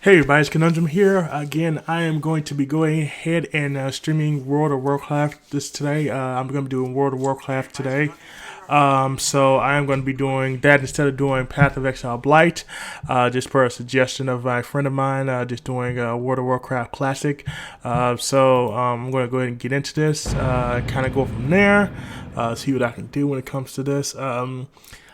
Hey everybody, it's Conundrum here. Again, I am going to be going ahead and streaming World of Warcraft today. I'm going to be doing World of Warcraft today. So I am going to be doing that instead of doing Path of Exile Blight, just per a suggestion of my friend of mine, just doing World of Warcraft Classic. I'm going to go ahead and get into this, kind of go from there, see what I can do when it comes to this. Like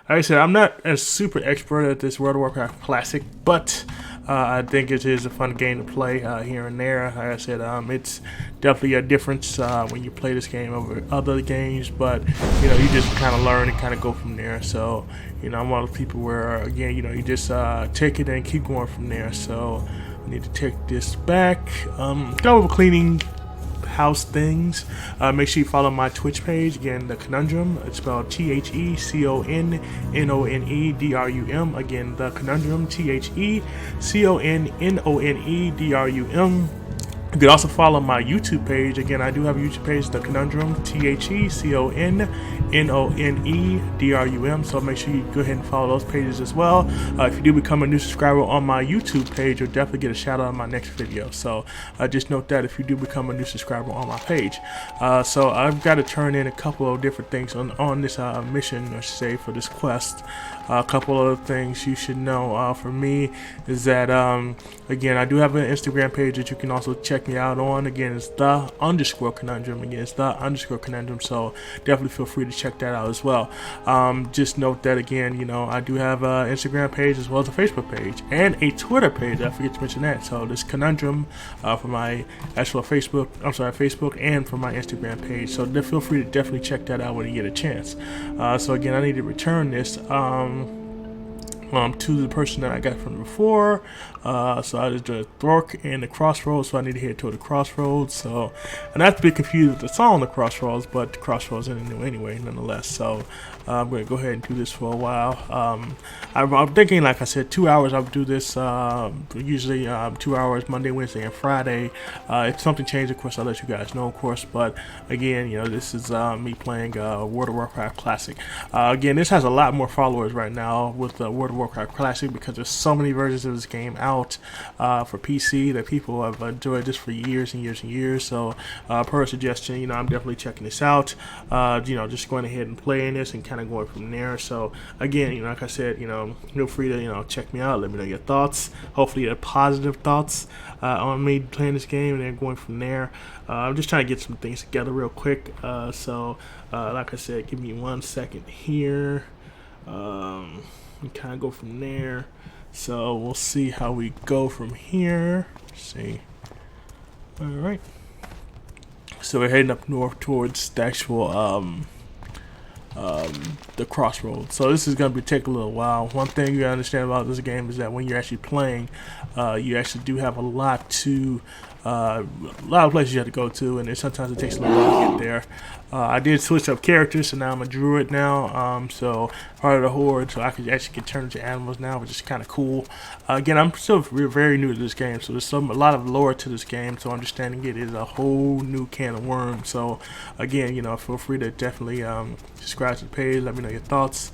I said, I'm not a super expert at this World of Warcraft Classic, but I think it is a fun game to play here and there. Like I said, it's definitely a difference when you play this game over other games, but you just kind of learn and kind of go from there. So I'm one of the people where again, you just take it and keep going from there. So I need to take this back. Go over cleaning house things. Make sure you follow my Twitch page. Again, The Conundrum. It's spelled TheConnonedrum. Again, The Conundrum. TheConnonedrum. You can also follow my YouTube page. Again, I do have a YouTube page, The Conundrum, TheConnonedrum. So make sure you go ahead and follow those pages as well. If you do become a new subscriber on my YouTube page, you'll definitely get a shout out on my next video. So just note that if you do become a new subscriber on my page. So I've got to turn in a couple of different things on this mission, I should say, for this quest. A couple of things you should know for me is that, again, I do have an Instagram page that you can also check me out on. Again, it's _conundrum. Again, it's _conundrum. So definitely feel free to check that out as well. Just note that again, I do have an Instagram page as well as a Facebook page and a Twitter page. I forget to mention that. So this Conundrum for my actual Facebook and for my Instagram page. So feel free to definitely check that out when you get a chance. So again, I need to return this to the person that I got from before. So I just did Thork and the Crossroads, so I need to head toward the Crossroads. So, and not to be confused with the song The Crossroads, but the Crossroads isn't new anyway, nonetheless. So I'm going to go ahead and do this for a while. I'm thinking, like I said, 2 hours. I'll do this usually 2 hours Monday, Wednesday, and Friday. If something changes, of course, I'll let you guys know, of course. But again, this is me playing World of Warcraft Classic. Again, this has a lot more followers right now with World of Warcraft Classic because there's so many versions of this game out for PC that people have enjoyed this for years and years and years. So per suggestion, I'm definitely checking this out. Just going ahead and playing this and kind of going from there. So again, like I said, feel free to check me out. Let me know your thoughts. Hopefully, they're positive thoughts on me playing this game and then going from there. I'm just trying to get some things together real quick. Like I said, give me 1 second here. And kind of go from there. So we'll see how we go from here. Let's see. All right. So we're heading up north towards the actual the crossroads. So this is going to take a little while. One thing you gotta understand about this game is that when you're actually playing, you actually do have a lot of places you have to go to, and sometimes it takes a little while to get there. I did switch up characters, so now I'm a druid now. So part of the horde, so I could actually turn into animals now, which is kind of cool. Again, I'm still very new to this game, so there's a lot of lore to this game. So understanding it is a whole new can of worms. So again, feel free to definitely subscribe to the page. Let me know your thoughts.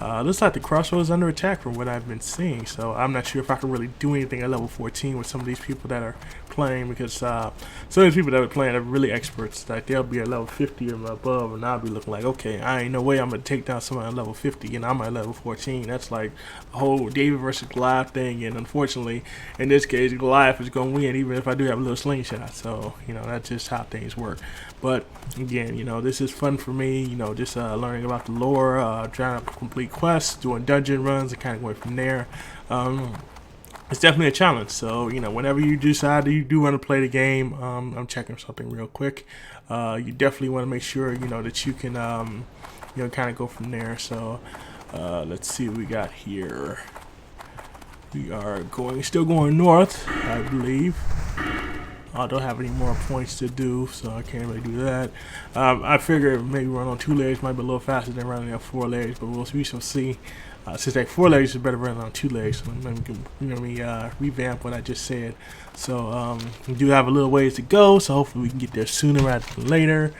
Looks like the Crossroads is under attack from what I've been seeing, so I'm not sure if I can really do anything at level 14 with some of these people that are playing, because some of these people that are playing are really experts. Like, they'll be at level 50 or above, and I'll be looking like, okay, I ain't no way I'm going to take down someone at level 50, and I'm at level 14. That's like a whole David versus Goliath thing, and unfortunately, in this case, Goliath is going to win, even if I do have a little slingshot. So, that's just how things work. But, again, this is fun for me, just learning about the lore, trying to complete quests, doing dungeon runs, and kind of going from there. It's definitely a challenge. So whenever you decide that you do want to play the game, I'm checking something real quick. You definitely want to make sure that you can kind of go from there. So let's see what we got here. We are still going north, I believe. I don't have any more points to do, so I can't really do that. I figure maybe run on 2 legs might be a little faster than running on 4 legs, but we shall see. Since like 4 legs is better running on 2 legs, so let me revamp what I just said. So we do have a little ways to go, so hopefully we can get there sooner rather than later.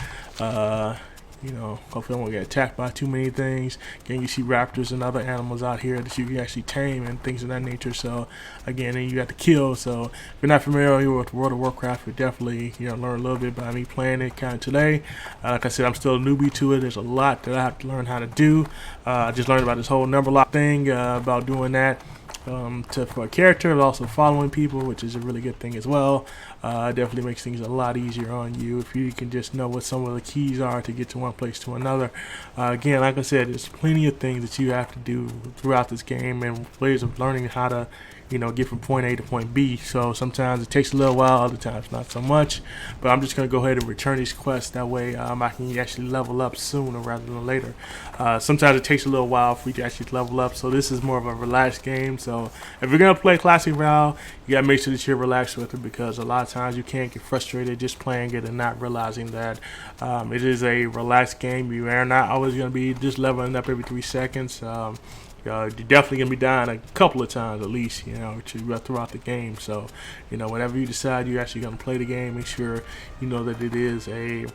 You know, hopefully I won't get attacked by too many things. Again, you see raptors and other animals out here that you can actually tame and things of that nature. So again, then you got to kill. So if you're not familiar with World of Warcraft, you definitely, you know, learn a little bit by me playing it kind of today. Like I said, I'm still a newbie to it. There's a lot that I have to learn how to do. I just learned about this whole number lock thing, about doing that. For a character, but also following people, which is a really good thing as well. Definitely makes things a lot easier on you if you can just know what some of the keys are to get to one place to another. Again, like I said, there's plenty of things that you have to do throughout this game and ways of learning how to, you know, get from point A to point B. So sometimes it takes a little while, other times not so much. But I'm just going to go ahead and return these quests. That way I can actually level up sooner rather than later. Sometimes it takes a little while for you to actually level up. So this is more of a relaxed game. So if you're going to play Classic WoW, you got to make sure that you're relaxed with it, because a lot of times you can't get frustrated just playing it and not realizing that it is a relaxed game. You are not always going to be just leveling up every 3 seconds. You're definitely going to be dying a couple of times at least, you know, throughout the game. So, you know, whenever you decide you're actually going to play the game, make sure you know that it is a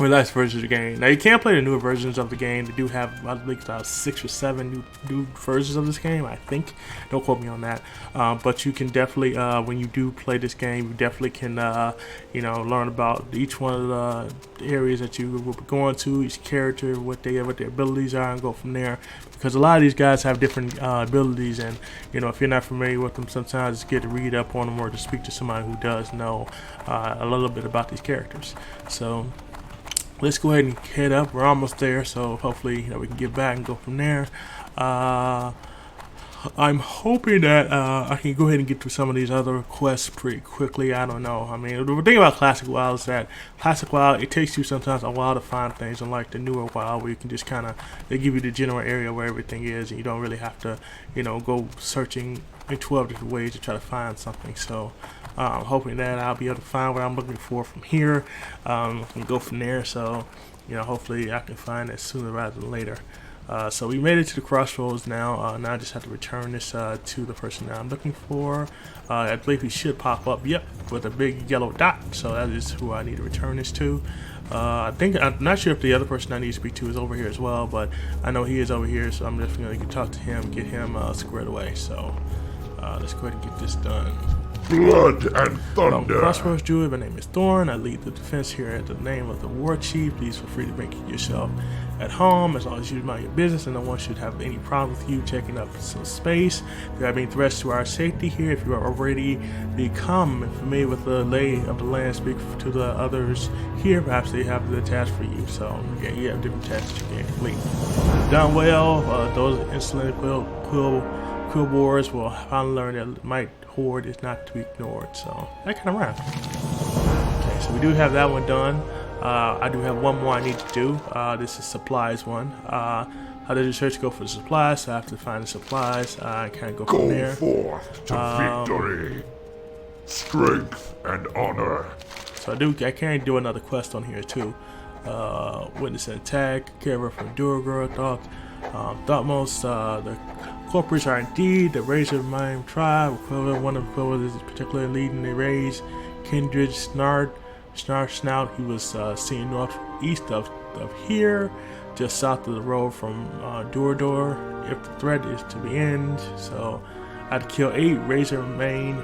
relaxed version of the game. Now, you can play the newer versions of the game. They do have, I think, about 6 or 7 new versions of this game, I think. Don't quote me on that. But you can definitely, when you do play this game, you definitely can, you know, learn about each one of the areas that you will be going to, each character, what their abilities are, and go from there. Because a lot of these guys have different abilities, and, you know, if you're not familiar with them, sometimes it's good to read up on them or to speak to somebody who does know a little bit about these characters. So let's go ahead and head up. We're almost there, so hopefully, you know, we can get back and go from there. I'm hoping that I can go ahead and get to some of these other quests pretty quickly. I don't know. I mean, the thing about Classic WoW is that Classic WoW, it takes you sometimes a while to find things, unlike the newer WoW, where you can just kind of, they give you the general area where everything is, and you don't really have to, you know, go searching in 12 different ways to try to find something. So I'm hoping that I'll be able to find what I'm looking for from here, and go from there. So, you know, hopefully I can find it sooner rather than later. So we made it to the crossroads now. Now I just have to return this to the person that I'm looking for. I believe he should pop up, yep, with a big yellow dot. So that is who I need to return this to. I'm not sure if the other person I need to speak to is over here as well, but I know he is over here, so I'm definitely going to talk to him, get him squared away. So let's go ahead and get this done. Blood and thunder. Crossroads Druid, my name is Thorn. I lead the defense here at the name of the War Chief. Please feel free to make yourself at home as long as you mind your business, and no one should have any problem with you taking up some space. There have been threats to our safety here. If you are already become familiar with the lay of the land, speak to the others here. Perhaps they have the task for you. So yeah, you have different tasks you can complete. Done well. Those insolent quill wars will finally learn that might horde is not to be ignored. So that kind of rhymes. Okay, so we do have that one done. I do have one more I need to do. This is supplies one. How did the search go for the supplies? So I have to find the supplies. I kind of go from there. Go forth to victory, strength and honor. So I can do another quest on here too. Witness an attack, care from Durgar, Thoughtmost. The corporates are indeed the Razor Mind tribe. One of the is particularly leading the raise. Kindred Snart Snout. He was seen northeast of here, just south of the road from Durador. If the threat is to be end, so I'd kill 8 Razor Main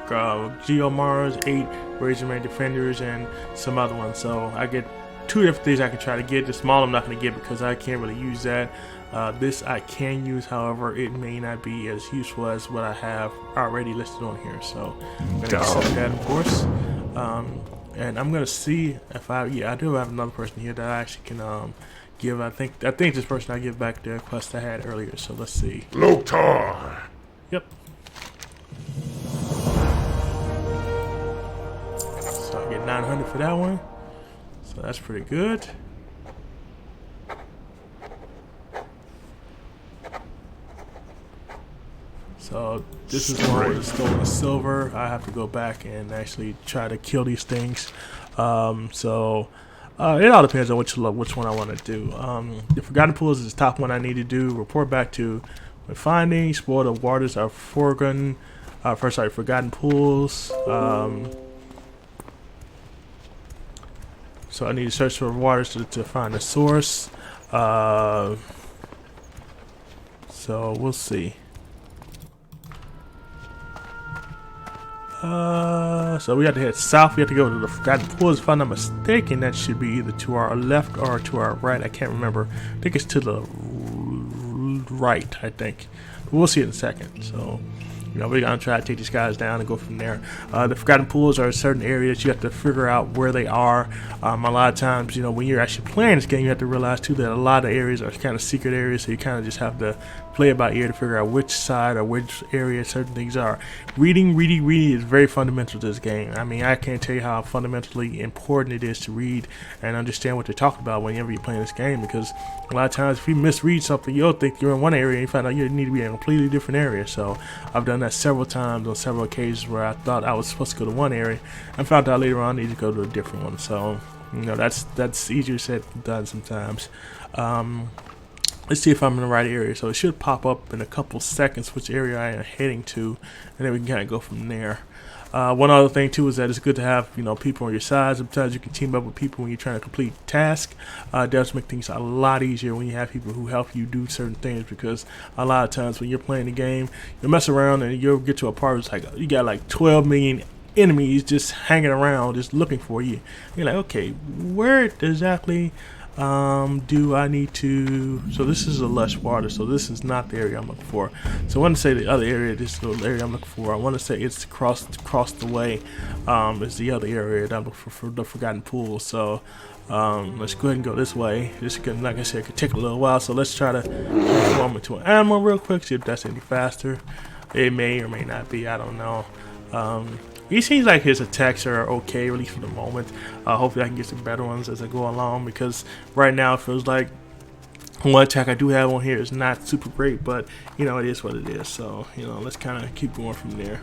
Geomars, 8 Razor Main Defenders, and some other ones. So I get 2 different things I can try to get. The small I'm not going to get because I can't really use that. This I can use, however, it may not be as useful as what I have already listed on here. So I'm going to accept that, of course. And I'm going to see if I do have another person here that I actually can give. I think this person I give back the quest I had earlier. So let's see. Lotar. Yep. So I get 900 for that one. So that's pretty good. So this is one with the stolen silver. I have to go back and actually try to kill these things. It all depends on which one I want to do. The Forgotten Pools is the top one I need to do. Report back to my findings. Explore the waters of Forgotten Pools. So I need to search for waters to find the source. So we'll see. So we have to head south. We have to go to the Forgotten Pools. If I'm not mistaken, that should be either to our left or to our right. I can't remember. I think it's to the right, I think. But we'll see in a second. So, you know, we're going to try to take these guys down and go from there. The Forgotten Pools are a certain area that you have to figure out where they are. A lot of times, you know, when you're actually playing this game, you have to realize, too, that a lot of areas are kind of secret areas, so you kind of just have to play it by ear to figure out which side or which area certain things are. Reading is very fundamental to this game. I mean, I can't tell you how fundamentally important it is to read and understand what they're talking about whenever you're playing this game, because a lot of times if you misread something, you'll think you're in one area and you find out you need to be in a completely different area. So I've done that several times on several occasions where I thought I was supposed to go to one area and found out later on I need to go to a different one. So, you know, that's easier said than done sometimes. Let's see if I'm in the right area. So it should pop up in a couple seconds which area I am heading to, and then we can kind of go from there. One other thing too is that it's good to have, you know, people on your side. Sometimes you can team up with people when you're trying to complete tasks. It does make things a lot easier when you have people who help you do certain things, because a lot of times when you're playing the game, you'll mess around and you'll get to a part where it's like you got like 12 million enemies just hanging around, just looking for you. You're like, okay, where exactly do I need to? So this is a lush water, so this is not the area I'm looking for. So I want to say the other area, this little area I'm looking for, I want to say it's across the way, is the other area that I'm looking for the Forgotten Pool. So let's go ahead and go this way. This can, like I said, could take a little while, so let's try to transform into an animal real quick, see if that's any faster. It may or may not be, I don't know. He seems like his attacks are okay, at least for the moment. Hopefully I can get some better ones as I go along, because right now it feels like one attack I do have on here is not super great, but you know, it is what it is. So, you know, let's kind of keep going from there.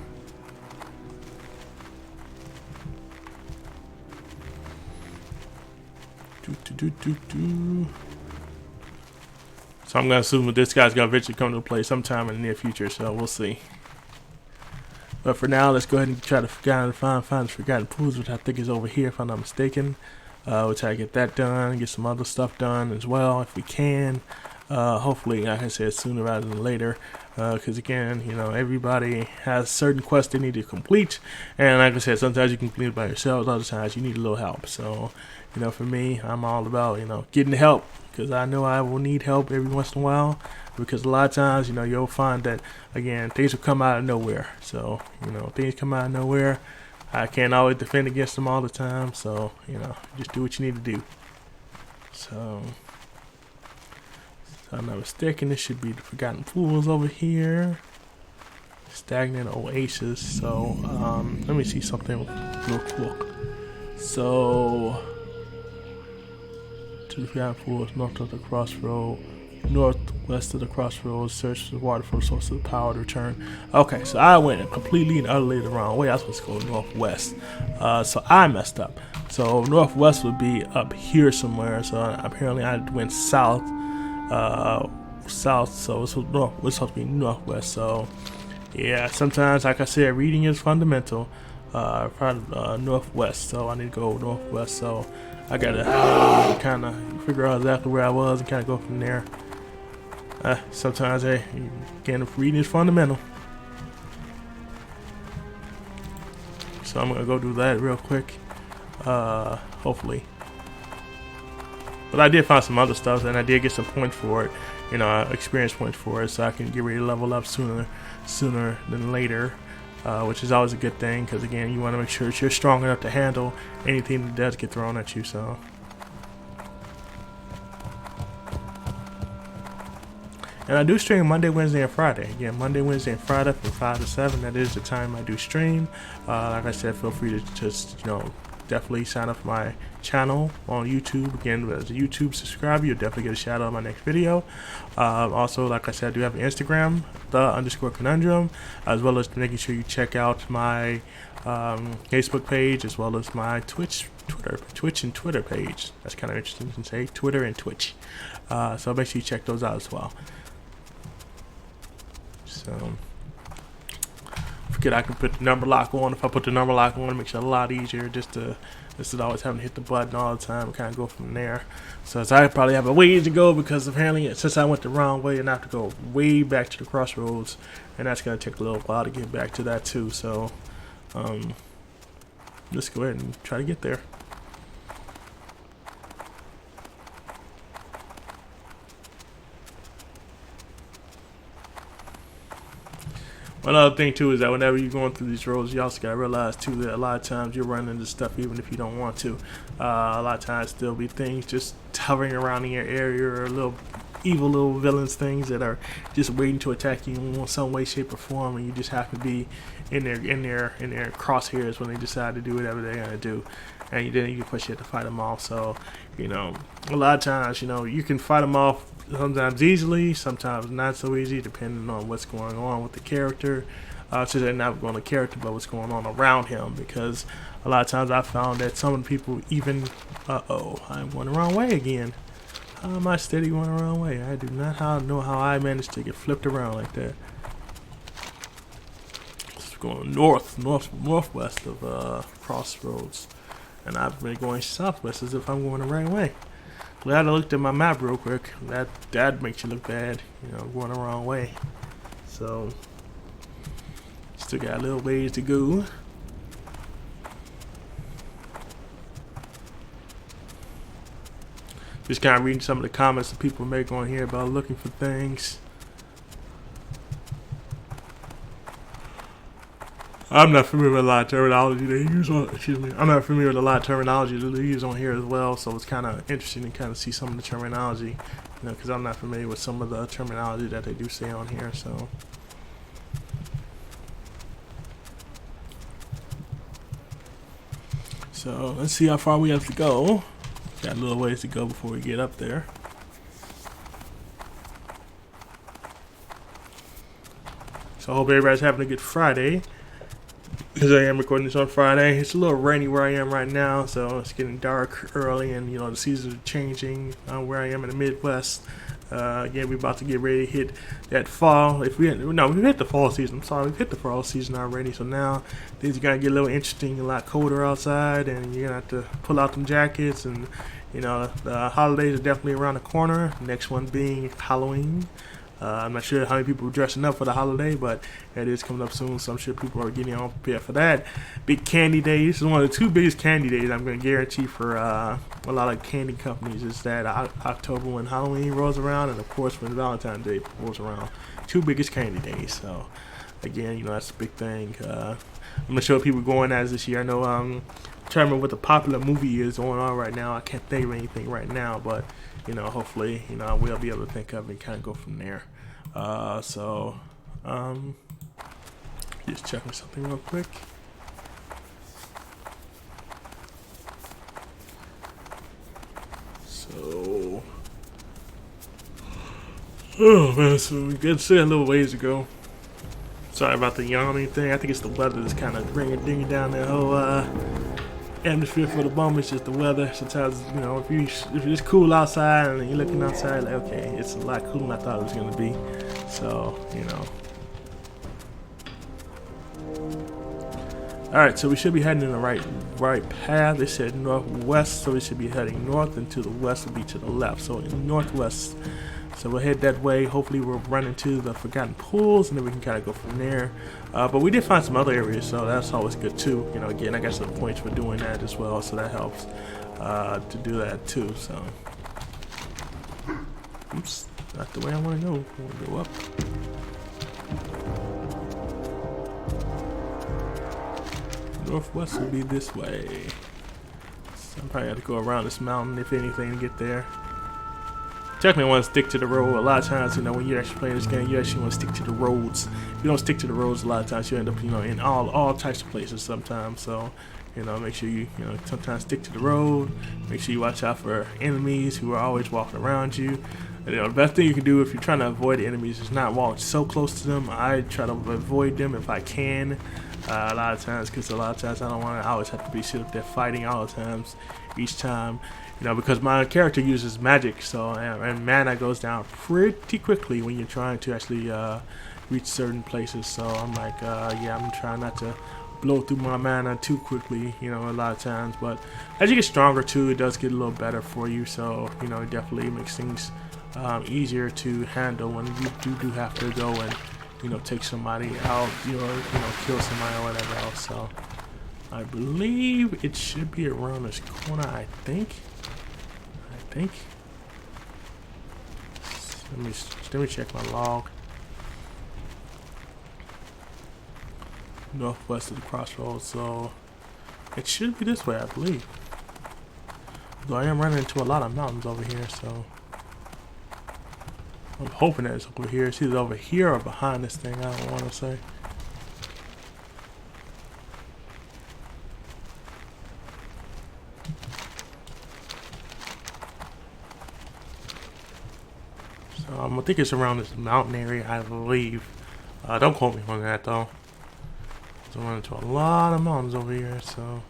So I'm gonna assume that this guy's gonna eventually come to play sometime in the near future, so we'll see. But for now, let's go ahead and try to find the Forgotten Pools, which I think is over here, if I'm not mistaken. We'll try to get that done, get some other stuff done as well, if we can. Hopefully, like I said, sooner rather than later. Because again, you know, everybody has certain quests they need to complete. And like I said, sometimes you can complete it by yourself, other times you need a little help. So, you know, for me, I'm all about, you know, getting help. Because I know I will need help every once in a while. Because a lot of times, you know, you'll find that, again, things will come out of nowhere. So, you know, things come out of nowhere. I can't always defend against them all the time. So, you know, just do what you need to do. So, if I'm not mistaken, this should be the Forgotten Pools over here. Stagnant Oasis. So, let me see something real quick. So, to the Forgotten Pools, north of the crossroad. Northwest of the crossroads, search the water for a source of power to return. Okay, so I went completely and utterly the wrong way. I was supposed to go northwest. So I messed up. So northwest would be up here somewhere. So apparently I went south. So it's supposed to be northwest. So yeah, sometimes, like I said, reading is fundamental. Probably northwest. So I need to go northwest. So I gotta kind of figure out exactly where I was and kind of go from there. Sometimes, again, reading is fundamental. So I'm gonna go do that real quick. Hopefully. But I did find some other stuff, and I did get some points for it. You know, experience points for it, so I can get ready to level up sooner than later. Which is always a good thing, because again, you want to make sure that you're strong enough to handle anything that does get thrown at you. So, and I do stream Monday, Wednesday, and Friday. Again, Monday, Wednesday, and Friday from 5 to 7. That is the time I do stream. Like I said, feel free to just, you know, definitely sign up for my channel on YouTube. Again, as a YouTube subscriber, you'll definitely get a shout out on my next video. Also, like I said, I do have an Instagram, _conundrum, as well as making sure you check out my Facebook page, as well as my Twitch and Twitter page. That's kind of interesting to say, Twitter and Twitch. So make sure you check those out as well. So, forget I can put the number lock on. If I put the number lock on, it makes it a lot easier just to instead of always having to hit the button all the time and kind of go from there. So I probably have a ways to go because apparently since I went the wrong way and I have to go way back to the crossroads, and that's going to take a little while to get back to that too. So let's go ahead and try to get there. One other thing too is that whenever you're going through these roads, you also gotta realize too that a lot of times you're running into stuff even if you don't want to. A lot of times there'll be things just hovering around in your area, or little evil little villains, things that are just waiting to attack you in some way, shape, or form, and you just have to be in their crosshairs when they decide to do whatever they're gonna do. And then you push you have to fight them off. So a lot of times you can fight them off sometimes easily, sometimes not so easy, depending on what's going on with the character. So they're not going to character, but what's going on around him. Because a lot of times I found that some of the people even, I'm going the wrong way again. How am I steady going the wrong way? I do not know how I managed to get flipped around like that. It's going northwest of Crossroads, and I've been going southwest as if I'm going the right way. Glad I looked at my map real quick. That makes you look bad, going the wrong way. So still got a little ways to go. Just kind of reading some of the comments that people make on here about looking for things. I'm not familiar with a lot of terminology they use on. I'm not familiar with a lot of terminology that they use on here as well. So it's kind of interesting to kind of see some of the terminology, because I'm not familiar with some of the terminology that they do say on here. So let's see how far we have to go. Got a little ways to go before we get up there. So I hope everybody's having a good Friday. Because I am recording this on Friday. It's a little rainy where I am right now, so it's getting dark early, and the seasons are changing where I am in the Midwest. Again, we're about to get ready to hit that fall. We've hit the fall season. I'm sorry, we've hit the fall season already. So now things are gonna get a little interesting, a lot colder outside, and you're gonna have to pull out them jackets. And the holidays are definitely around the corner. Next one being Halloween. I'm not sure how many people are dressing up for the holiday, but it is coming up soon, so I'm sure people are getting all prepared for that. Big candy day. This is one of the two biggest candy days I'm going to guarantee for a lot of candy companies, is that October when Halloween rolls around, and of course when Valentine's Day rolls around. Two biggest candy days. So again, that's a big thing. I'm not sure what people are going as this year. I know I'm trying to remember what the popular movie is going on right now. I can't think of anything right now, but hopefully, I will be able to think of it and kind of go from there. Just checking something real quick. So, oh man, so we got still a little ways to go. Sorry about the yawning thing. I think it's the weather that's kind of bringing down that whole atmosphere for the moment. It's just the weather. Sometimes, if it's cool outside and you're looking outside, like, okay, it's a lot cooler than I thought it was gonna be. So, All right, so we should be heading in the right path. They said northwest, so we should be heading north, and to the west will be to the left. So in northwest. So we'll head that way. Hopefully we'll run into the Forgotten Pools, and then we can kind of go from there. But we did find some other areas, so that's always good too. Again, I got some points for doing that as well, so that helps to do that too. So, oops, not the way I want to go. I want to go up. Northwest will be this way. So I probably have to go around this mountain, if anything, to get there. Definitely want to stick to the road. A lot of times, when you're actually playing this game, you actually want to stick to the roads. If you don't stick to the roads, a lot of times you end up, in all types of places sometimes. So, make sure you, sometimes stick to the road. Make sure you watch out for enemies who are always walking around you. And, the best thing you can do if you're trying to avoid enemies is not walk so close to them. I try to avoid them if I can. A lot of times, because a lot of times I don't want to. I always have to be sitting up there fighting all the times, each time. Because my character uses magic, so and mana goes down pretty quickly when you're trying to actually, reach certain places. So I'm like, yeah, I'm trying not to blow through my mana too quickly, you know, a lot of times. But as you get stronger too, it does get a little better for you. So, you know, it definitely makes things easier to handle when you do have to go and, you know, take somebody out, you know, kill somebody or whatever else. So I believe it should be around this corner, I think. Let me check my log. Northwest of the crossroads, so it should be this way, I believe. Though I am running into a lot of mountains over here, so I'm hoping that it's over here. It's either over here or behind this thing, I don't want to say. I think it's around this mountain area, I believe. Don't quote me on that, though. I'm running into a lot of mountains over here, so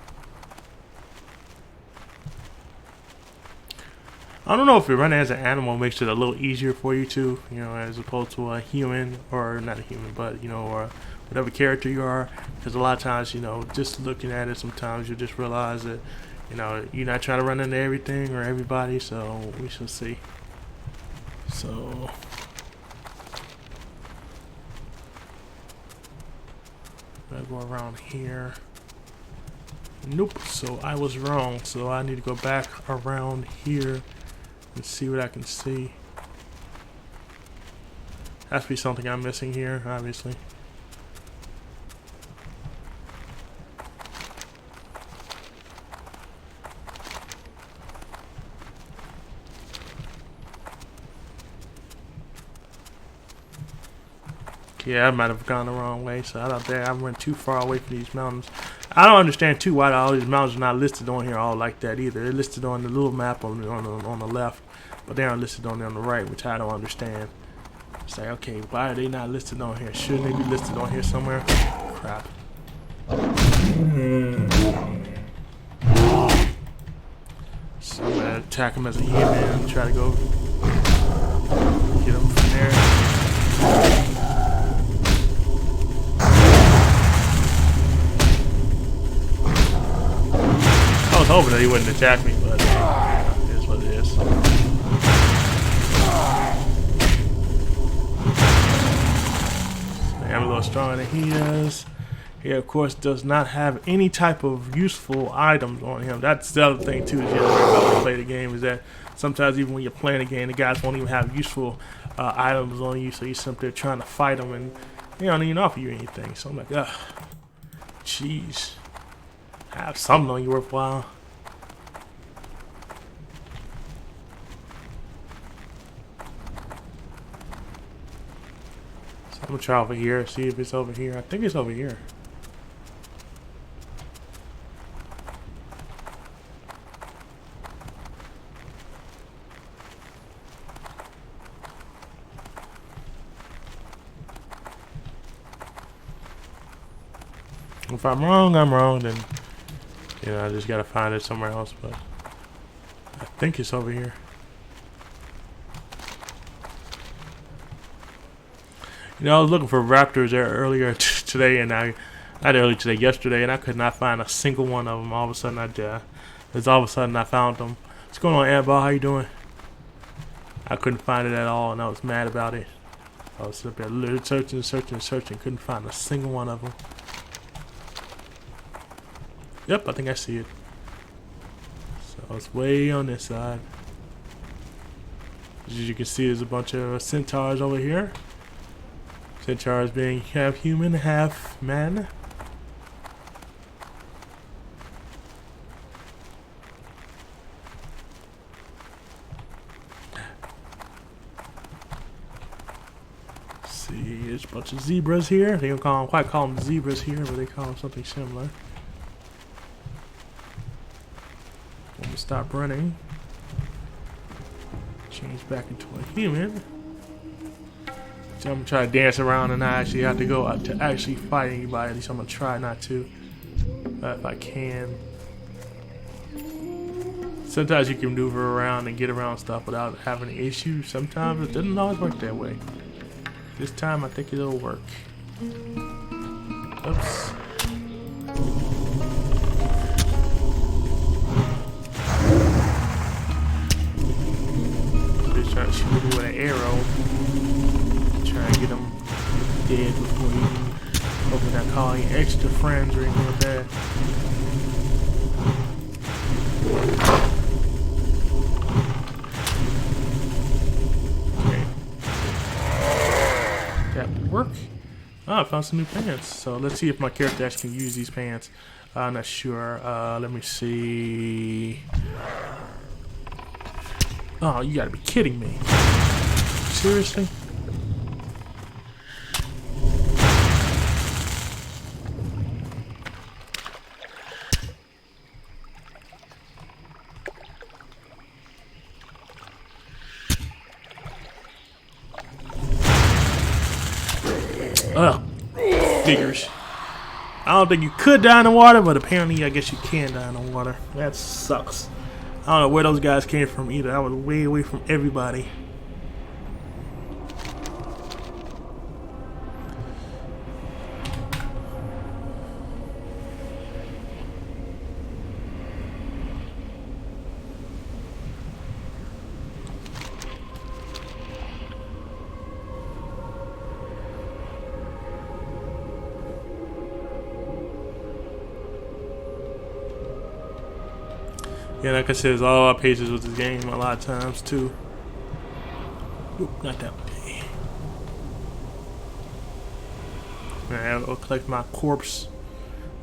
I don't know if you're running as an animal makes it a little easier for you too, you know, as opposed to a human, or not a human, but you know, or whatever character you are. Because a lot of times, you know, just looking at it, sometimes you just realize that, you know, you're not trying to run into everything or everybody. So we shall see. So I go around here. Nope, so I was wrong. So I need to go back around here and see what I can see. Has to be something I'm missing here, obviously. Yeah, I might have gone the wrong way, so I went too far away from these mountains. I don't understand too why all these mountains are not listed on here all like that either. They're listed on the little map on the left, but they aren't listed on the right, which I don't understand. It's like, okay, why are they not listed on here? Shouldn't they be listed on here somewhere? Crap. So I'm gonna attack him as a human and try to go get him from there. I was hoping that he wouldn't attack me, but it is what it is. I'm a little stronger than he is. He, of course, does not have any type of useful items on him. That's the other thing, too, is you know, play the game, is that sometimes even when you're playing a game, the guys won't even have useful items on you, so you're simply trying to fight them, and they don't even offer you anything. So I'm like, ugh, jeez. Have something on you worthwhile. So I'm gonna try over here, see if it's over here. I think it's over here. If I'm wrong, I'm wrong, then you know, I just gotta find it somewhere else, but I think it's over here. You know, I was looking for raptors there earlier today, and not earlier today, yesterday, and I could not find a single one of them. All of a sudden, I found them. What's going on, Annabelle? How you doing? I couldn't find it at all, and I was mad about it. I was up there literally searching, couldn't find a single one of them. Yep, I think I see it. So it's way on this side. As you can see, there's a bunch of centaurs over here. Centaurs being half human, half man. See, there's a bunch of zebras here. They don't quite call them zebras here, but they call them something similar. I'm gonna stop running. Change back into a human. So I'm gonna try to dance around and not actually have to go out to actually fight anybody. At least I'm gonna try not to, if I can. Sometimes you can maneuver around and get around stuff without having an issue. Sometimes it doesn't always work that way. This time I think it'll work. Oops. Just try to shoot him with an arrow. Try and get him dead before you open that call any extra friends or anything like that. That would work. Oh, I found some new pants. So let's see if my character actually can use these pants. I'm not sure. Let me see. Oh, you gotta be kidding me. Seriously? Ugh. Figures. I don't think you could die in the water, but apparently I guess you can die in the water. That sucks. I don't know where those guys came from either. I was way away from everybody. Yeah, like I said, there's all our pages with this game a lot of times too. Oop, not that way. Alright, I'll collect my corpse.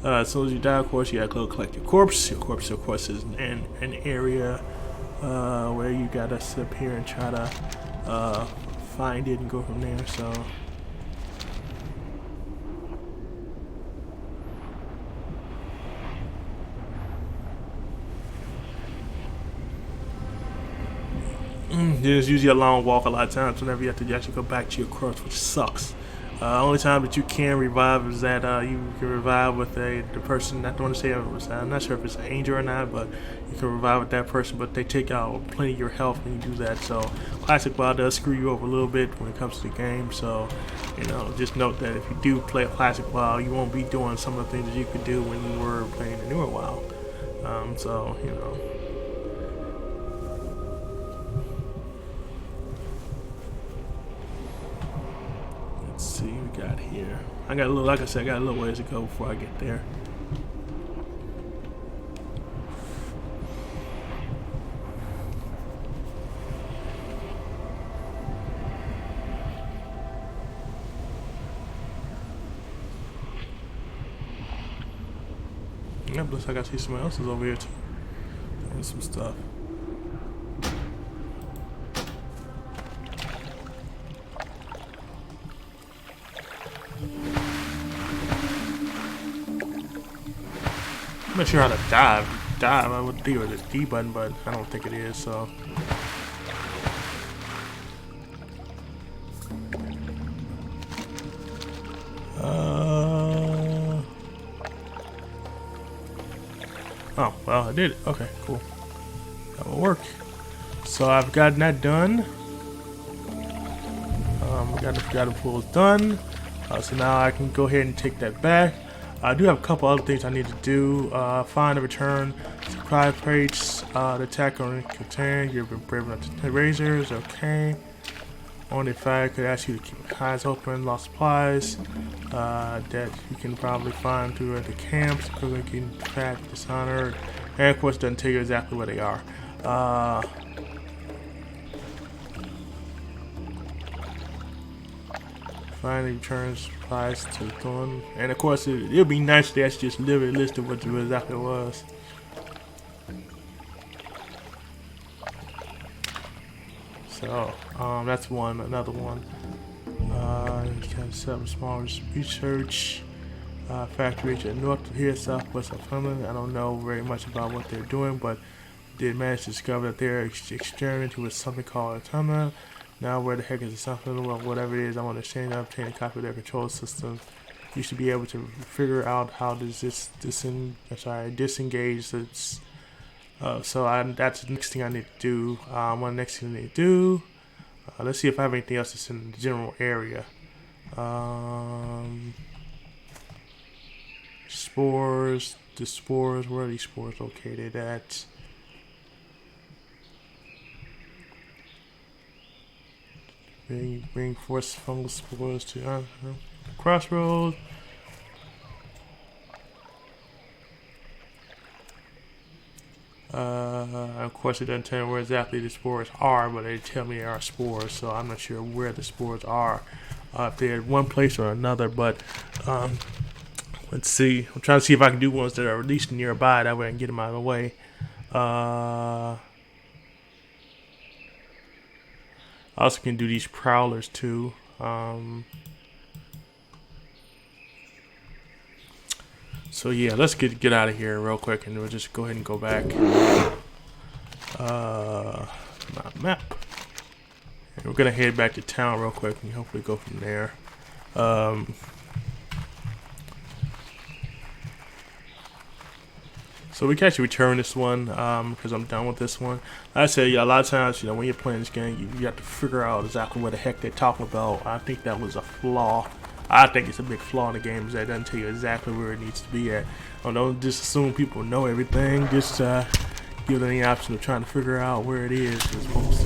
As soon as you die, of course, you gotta go collect your corpse. Your corpse, of course, is in an area where you gotta sit up here and try to find it and go from there. So. There's usually a long walk a lot of times whenever you have to actually go back to your corpse, which sucks. Only time that you can revive is that you can revive with the person. I don't want to say I'm not sure if it's an angel or not, but you can revive with that person. But they take out plenty of your health when you do that. So classic WoW does screw you over a little bit when it comes to the game. So just note that if you do play a classic WoW, you won't be doing some of the things that you could do when you were playing the newer WoW. Let's see what we got here. I got a little, like I said, I got a little ways to go before I get there. Yep, looks like I see someone else is over here too. Doing some stuff. I'm not sure how to dive. I would think it was a D button, but I don't think it is, so. Oh, well, I did it. Okay, cool. That will work. So I've gotten that done. Got the forgotten pools done. So now I can go ahead and take that back. I do have a couple other things I need to do. Find and return supply crates. The attack on contain. You've been brave enough to take razors. Okay. Only fire could ask you to keep your eyes open. Lost supplies that you can probably find through at the camps. Cooking, fat, dishonored, and of course doesn't tell you exactly where they are. Finally returns supplies to the thorn, and of course it'll be nice if they actually just literally listed what exactly it was. So that's one. Another one. Kind of set up small research. Factory to north of here, southwest of Finland. I don't know very much about what they're doing, but did manage to discover that they're experimenting with something called Automa. Now where the heck is it? Something? Well, whatever it is, I want to exchange and obtain a copy of their control system. You should be able to figure out how does this disengage. That's that's the next thing I need to do. One next thing I need to do. Let's see if I have anything else that's in the general area. Spores. The spores. Where are these spores located at? Bring force fungal spores to crossroads. Of course, it doesn't tell me where exactly the spores are, but they tell me they are spores, so I'm not sure where the spores are, if they're at one place or another. But let's see. I'm trying to see if I can do ones that are at least nearby. That way I can get them out of the way. I also can do these prowlers too. So yeah, let's get out of here real quick, and we'll just go ahead and go back. My map. And we're gonna head back to town real quick, and hopefully go from there. So we can actually return this one because I'm done with this one. Like I said, yeah, a lot of times, when you're playing this game, you have to figure out exactly what the heck they're talking about. I think that was a flaw. I think it's a big flaw in the game, is that it doesn't tell you exactly where it needs to be at. Don't just assume people know everything. Just give them the option of trying to figure out where it is as opposed to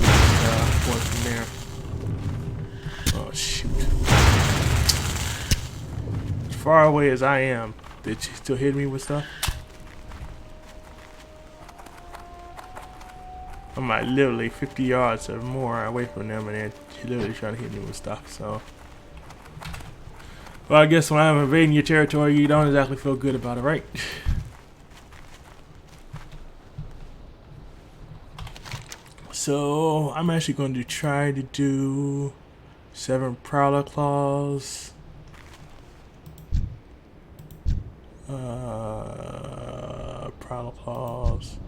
going from there. Oh shoot! As far away as I am, did you still hit me with stuff? I'm like literally 50 yards or more away from them, and they're literally trying to hit me with stuff. So, well, I guess when I'm invading your territory, you don't exactly feel good about it, right? So I'm actually going to try to do 7 Prowler Claws. Prowler Claws.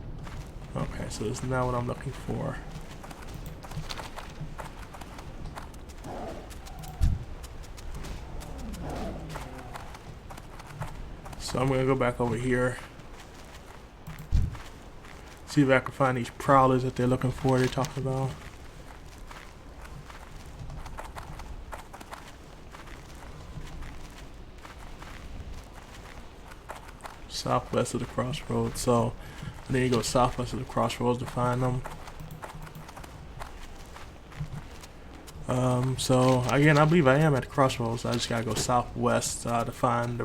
Okay, so it's not what I'm looking for. So I'm gonna go back over here. See if I can find these prowlers that they're looking for, they're talking about. Southwest of the crossroads. So I need to go southwest of the crossroads to find them. So again, I believe I am at the crossroads. I just gotta go southwest to find the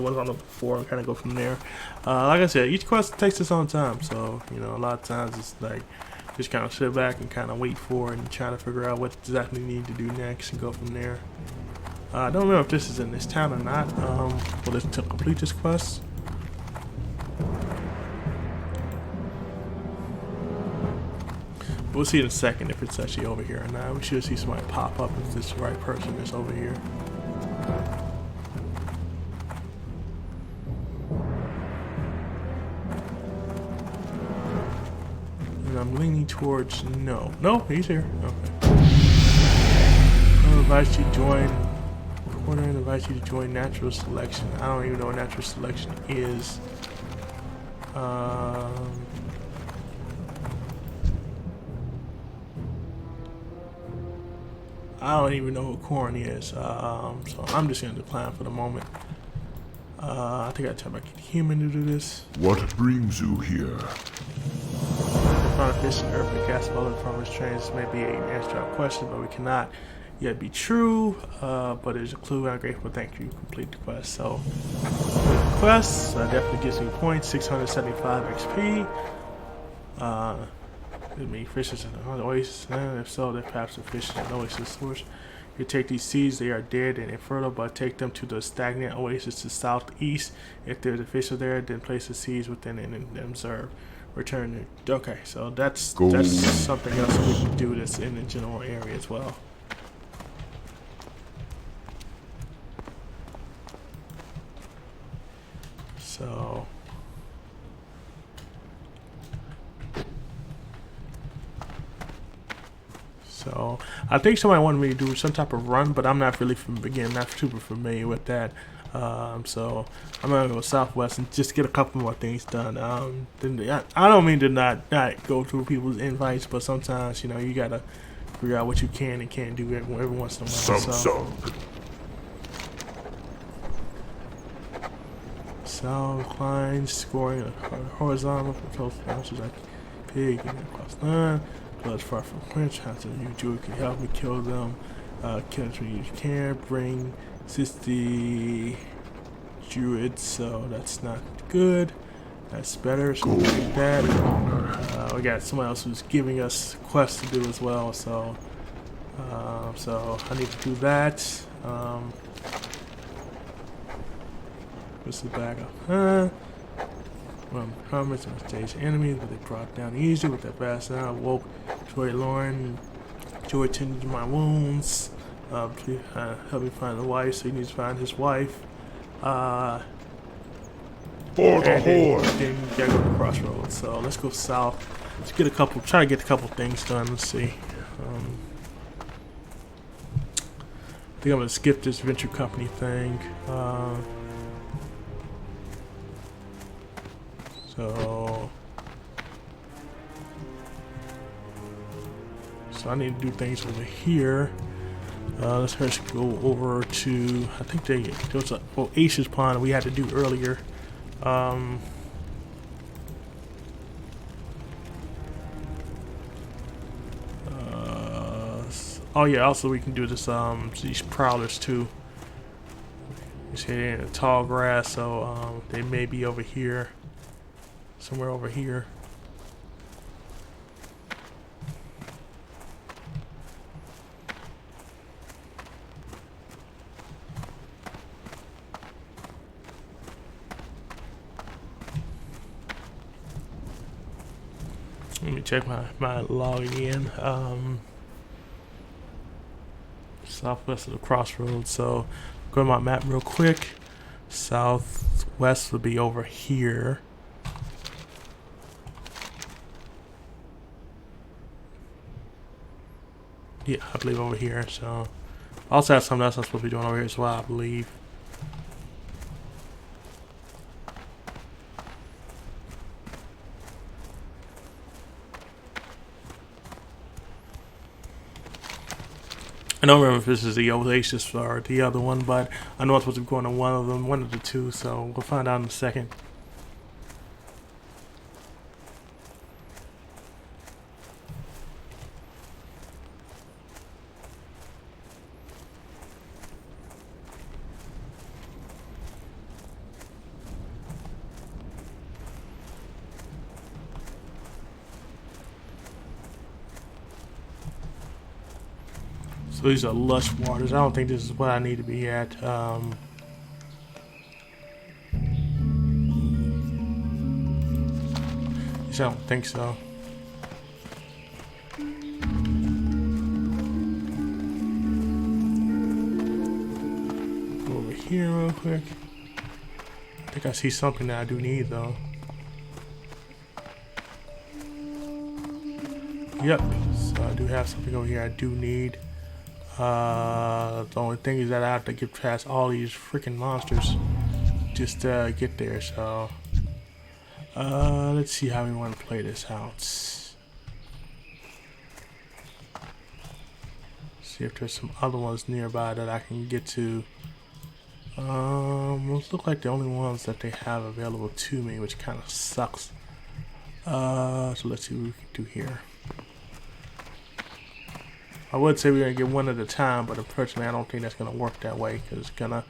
ones I'm looking for and kind of go from there. Like I said, each quest takes its own time. So a lot of times it's like just kind of sit back and kind of wait for it and try to figure out what exactly you need to do next and go from there. I don't know if this is in this town or not. Well, to complete this quest. We'll see in a second if it's actually over here or not. We should see somebody pop up if this is the right person that's over here. And I'm leaning towards no. No, he's here. Okay. I invite you to join. Corner invites you to join natural selection. I don't even know what natural selection is. I don't even know what corn is, so I'm just gonna decline for the moment. I think I tell my human to do this. What brings you here? Found a fish in earth and cast all the farmer's trains. This may be an answer to our question, but we cannot yet be true. But there's a clue. I'm grateful. Thank you. Complete the quest. So, the quest definitely gives me points. 675 XP. It means fishes in the oasis, and if so, they're perhaps the fish in the oasis source. You take these seeds, they are dead and infertile, but take them to the stagnant oasis to southeast. If there's a fish there, then place the seeds within it and observe. Return it. Okay, so that's something else we can do that's in the general area as well. So I think somebody wanted me to do some type of run, but I'm not really not super familiar with that. So I'm gonna go southwest and just get a couple more things done. I don't mean to not go through people's invites, but sometimes you gotta figure out what you can and can't do every once in a while. So south climb, scoring a horizontal control bounces like pig and across line. Blood's far from quench. How to you Druid can help me kill them. Kill them when you can. Bring 60 Druids, so that's not good. That's better, so we'll take that. We got someone else who's giving us quests to do as well, so I need to do that. What's the backup? Comments on stage enemies, but they brought down easy with that fast now. Woke Joy Lauren. Joy tended to my wounds. Please help me find the wife, so he needs to find his wife. For the Horde! Then you gotta go to the crossroads. So let's go south. Let's get try to get a couple things done. Let's see. I think I'm gonna skip this venture company thing. So I need to do things over here. Let's first go over to, I think there was a Ace's Pond we had to do earlier. Oh yeah, also we can do this these prowlers too. You see they're in the tall grass, so they may be over here. Somewhere over here. Let me check my log again. Southwest of the crossroads. So go to my map real quick. Southwest would be over here. Yeah, I believe over here. So I also have something else I'm supposed to be doing over here as well, I believe. I don't remember if this is the Oasis or the other one, but I know I'm supposed to be going to one of them, one of the two, so we'll find out in a second. So these are lush waters. I don't think this is what I need to be at. I don't think so. Go over here real quick. I think I see something that I do need though. Yep, so I do have something over here I do need. The only thing is that I have to get past all these freaking monsters just to get there, so let's see how we want to play this out. See if there's some other ones nearby that I can get to. Those look like the only ones that they have available to me, which kind of sucks. So let's see what we can do here. I would say we're gonna get one at a time, but unfortunately I don't think that's gonna work that way, because it's probably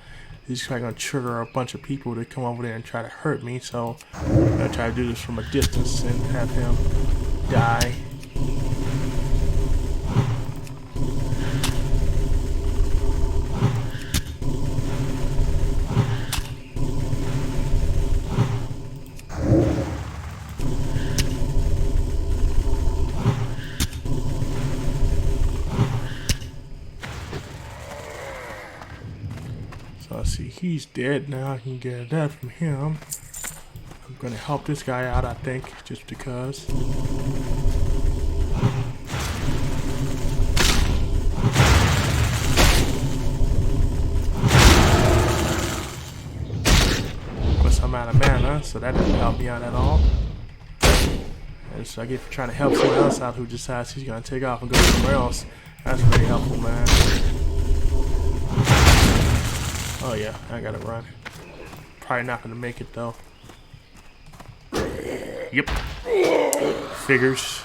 gonna trigger a bunch of people to come over there and try to hurt me. So I'm gonna try to do this from a distance and have him die. See, he's dead now. I can get that from him. I'm gonna help this guy out, I think, just because. Of course, I'm out of mana, so that doesn't help me out at all. And so I get for trying to help someone else out who decides he's gonna take off and go somewhere else. That's very helpful, man. Oh yeah, I gotta run. Probably not gonna make it though. Yep. Figures.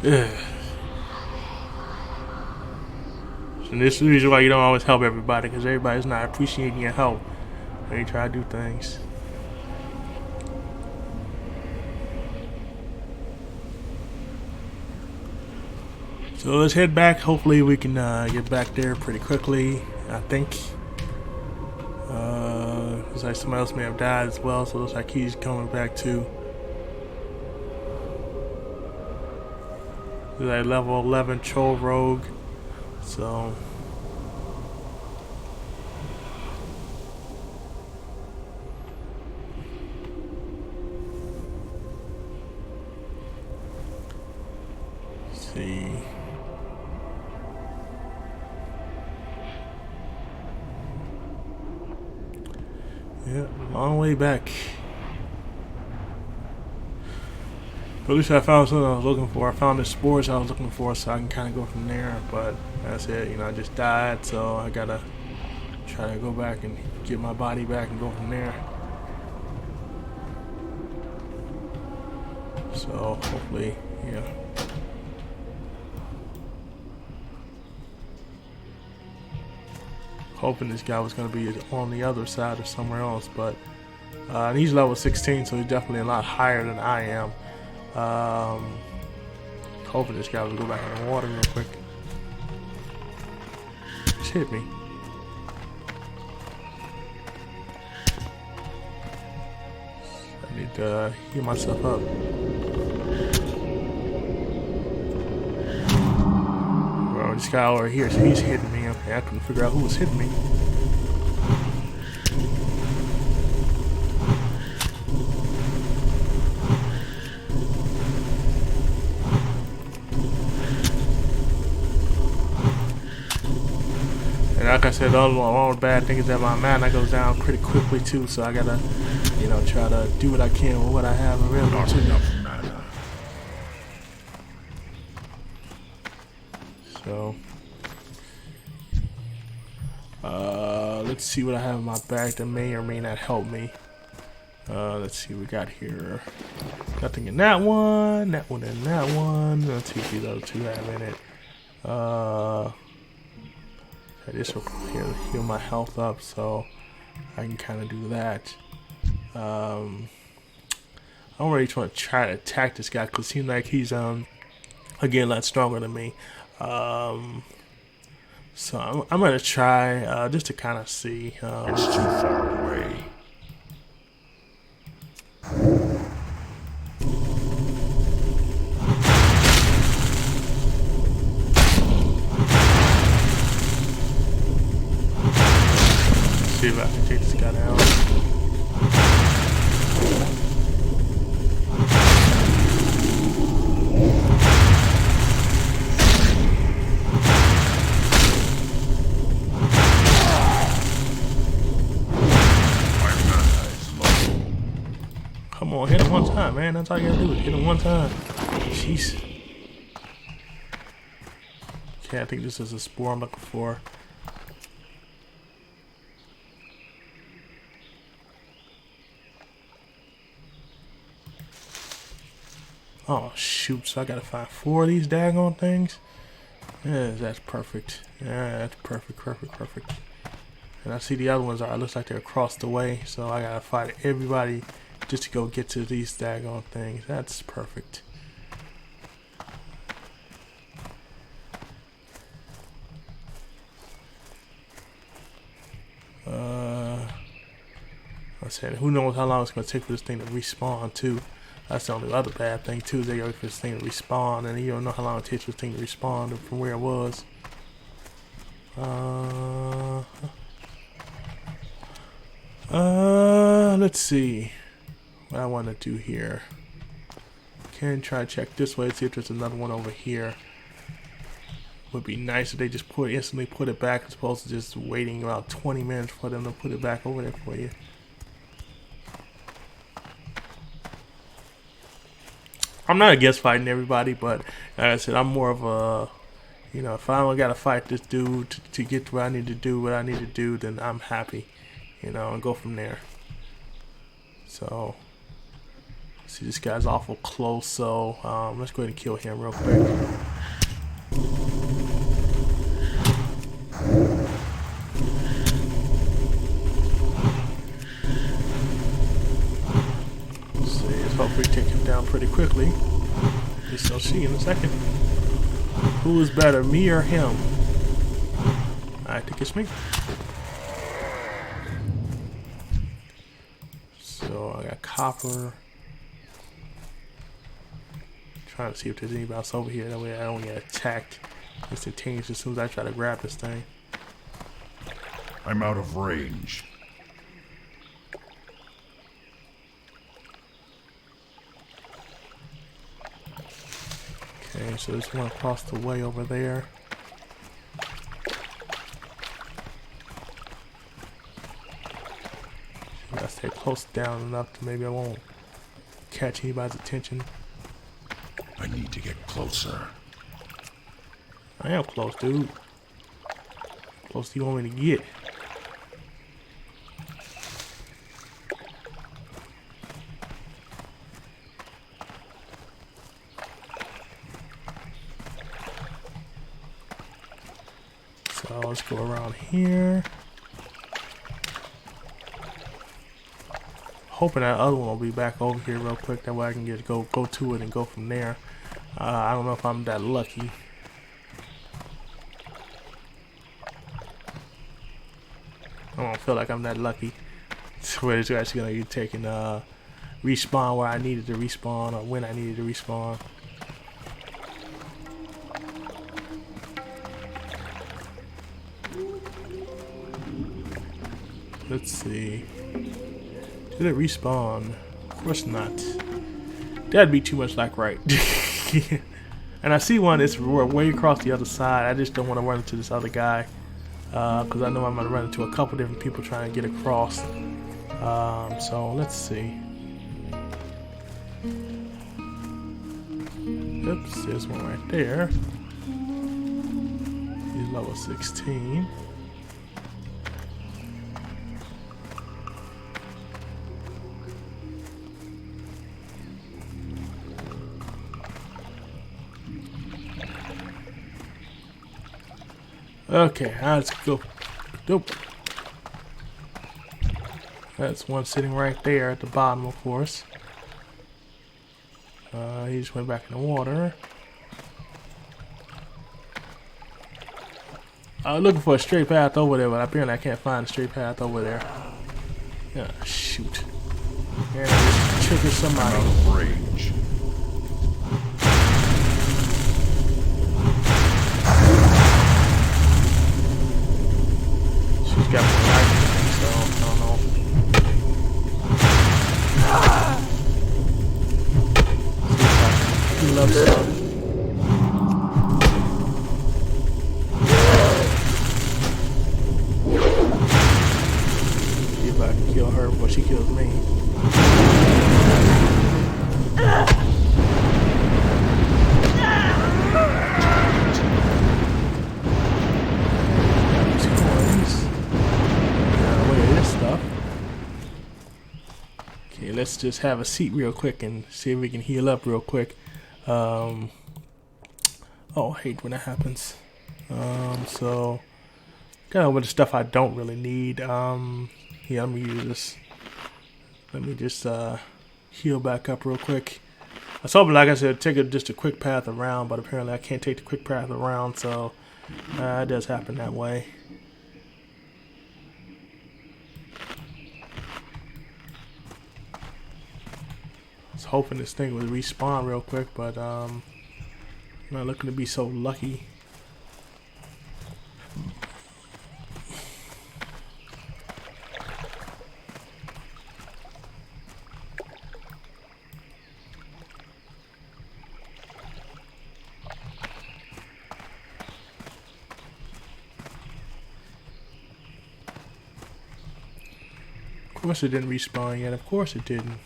Ugh. And this is the reason why you don't always help everybody, because everybody's not appreciating your help when you try to do things. So let's head back. Hopefully we can get back there pretty quickly, I think. Looks like somebody else may have died as well, so it looks like he's coming back too. There's a level 11 troll rogue, so... Let's see... Yeah, long way back. But at least I found something I was looking for. I found the spores I was looking for, so I can kind of go from there. But that's it. You know, I just died, so I gotta try to go back and get my body back and go from there. So hopefully, yeah. Hoping this guy was going to be on the other side or somewhere else, but and he's level 16, so he's definitely a lot higher than I am. Hoping this guy will go back in the water real quick. Just hit me. I need to heal myself up. Well, this guy over here, so he's hitting me. Okay, I couldn't figure out who was hitting me. And like I said, the other one, all the bad thing is that my mana goes down pretty quickly too, so I gotta, you know, try to do what I can with what I have available to me. So, let's see what I have in my bag that may or may not help me. Let's see what we got here. Nothing in that one in that one. Let's see what these other two have in it. This will heal my health up, so I can kind of do that. I'm already trying to try to attack this guy because it seems like he's again a lot stronger than me. So I'm gonna try just to kind of see. It's too far away. See if I can take this guy down. Come on, hit him one time, man. That's all you gotta do is hit him one time. Jeez. Okay, I think this is a spore I'm looking for. Oh shoot, so I gotta find 4 of these daggone things? Yeah, that's perfect. Yeah, that's perfect. And I see the other ones are, it looks like they're across the way, so I gotta fight everybody just to go get to these daggone things. That's perfect. I said, who knows how long it's gonna take for this thing to respawn too. That's the only other bad thing too, is they wait for this thing to respawn, and you don't know how long it takes for this thing to respawn from where it was. Let's see what I want to do here. Can try to check this way, see if there's another one over here. Would be nice if they just instantly put it back as opposed to just waiting about 20 minutes for them to put it back over there for you. I'm not against fighting everybody, but like I said, I'm more of a, You know, if I don't gotta fight this dude to get to where I need to do what I need to do, then I'm happy. You know, and go from there. So, see, this guy's awful close, so let's go ahead and kill him real quick. Let's hopefully take him down pretty quickly. We shall see in a second. Who is better, me or him? I think it's me. So I got copper. Trying to see if there's anybody else over here. That way I don't get attacked instantaneously as soon as I try to grab this thing. I'm out of range. Okay, so there's one across the way over there. I gotta stay close down enough to maybe I won't catch anybody's attention. I need to get closer. I am close, dude. Close do you want me to get? So let's go around here. Hoping that other one will be back over here real quick. That way I can go to it and go from there. I don't know if I'm that lucky. I don't feel like I'm that lucky. Where it's actually gonna be taking respawn where I needed to respawn or when I needed to respawn. Let's see. Did it respawn? Of course not. That'd be too much like right. And I see one that's way across the other side. I just don't want to run into this other guy. Because I know I'm going to run into a couple different people trying to get across. So let's see. Oops, there's one right there. He's level 16. Okay, let's go. Nope. That's one sitting right there at the bottom, of course. He just went back in the water. I was looking for a straight path over there, but apparently I can't find a straight path over there. Yeah, shoot. And I just triggered somebody. Out of range. She's got more life, so I don't know. See if I can heal up some. See if I can kill her before she kills me. Let's just have a seat real quick and see if we can heal up real quick. Oh, I hate when that happens. So got over the stuff I don't really need. Yeah, I'm gonna use this. Let me just heal back up real quick. I was hoping, like I said, take just a quick path around, but apparently I can't take the quick path around, so it does happen that way. Hoping this thing would respawn real quick, but I'm not looking to be so lucky. Of course it didn't respawn yet. Of course it didn't.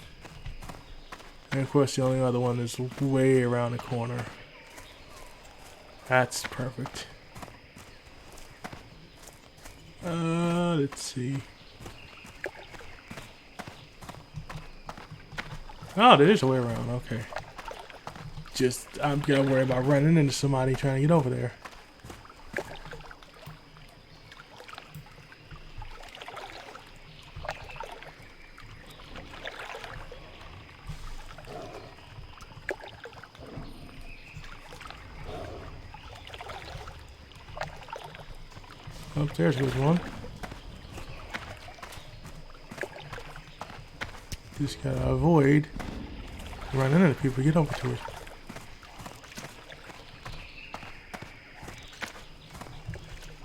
And of course the only other one is way around the corner. That's perfect. Let's see. Oh, there is a way around. Okay. Just, I'm gonna worry about running into somebody trying to get over there. Upstairs goes one. Just gotta avoid running into people. Get over to it.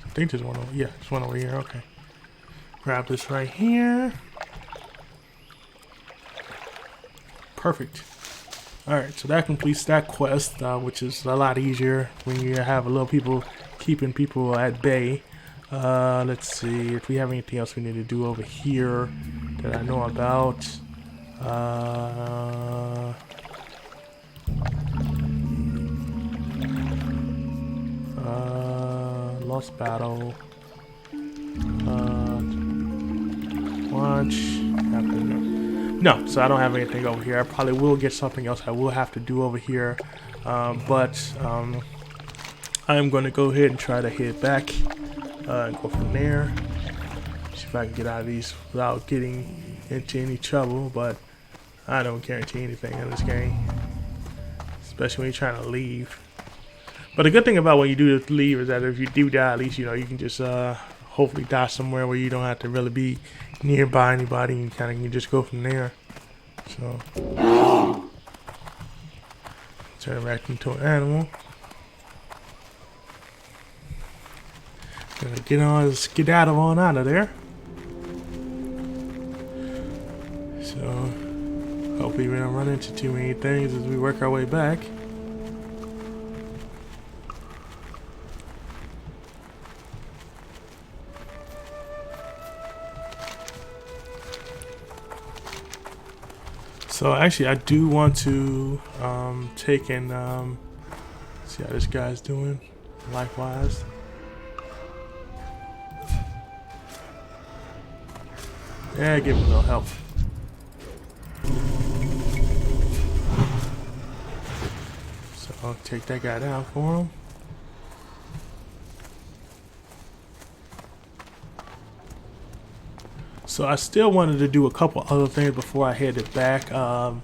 I think there's one over. Yeah, there's one over here. Okay. Grab this right here. Perfect. Alright, so that completes that quest, which is a lot easier when you have a little people keeping people at bay. Let's see if we have anything else we need to do over here that I know about. Lost battle. Watch. No, so I don't have anything over here. I probably will get something else I will have to do over here. But I'm going to go ahead and try to head back and go from there. See if I can get out of these without getting into any trouble. But I don't guarantee anything in this game, especially when you're trying to leave. But the good thing about when you do leave is that if you do die, at least you know you can just hopefully die somewhere where you don't have to really be nearby anybody. And kind of can just go from there. So turn back into an animal. Gonna get on, skedaddle on out of there. So hopefully we don't run into too many things as we work our way back. So actually, I do want to take and see how this guy's doing, likewise. Yeah, give him a little help. So I'll take that guy down for him. So I still wanted to do a couple other things before I headed back. I'm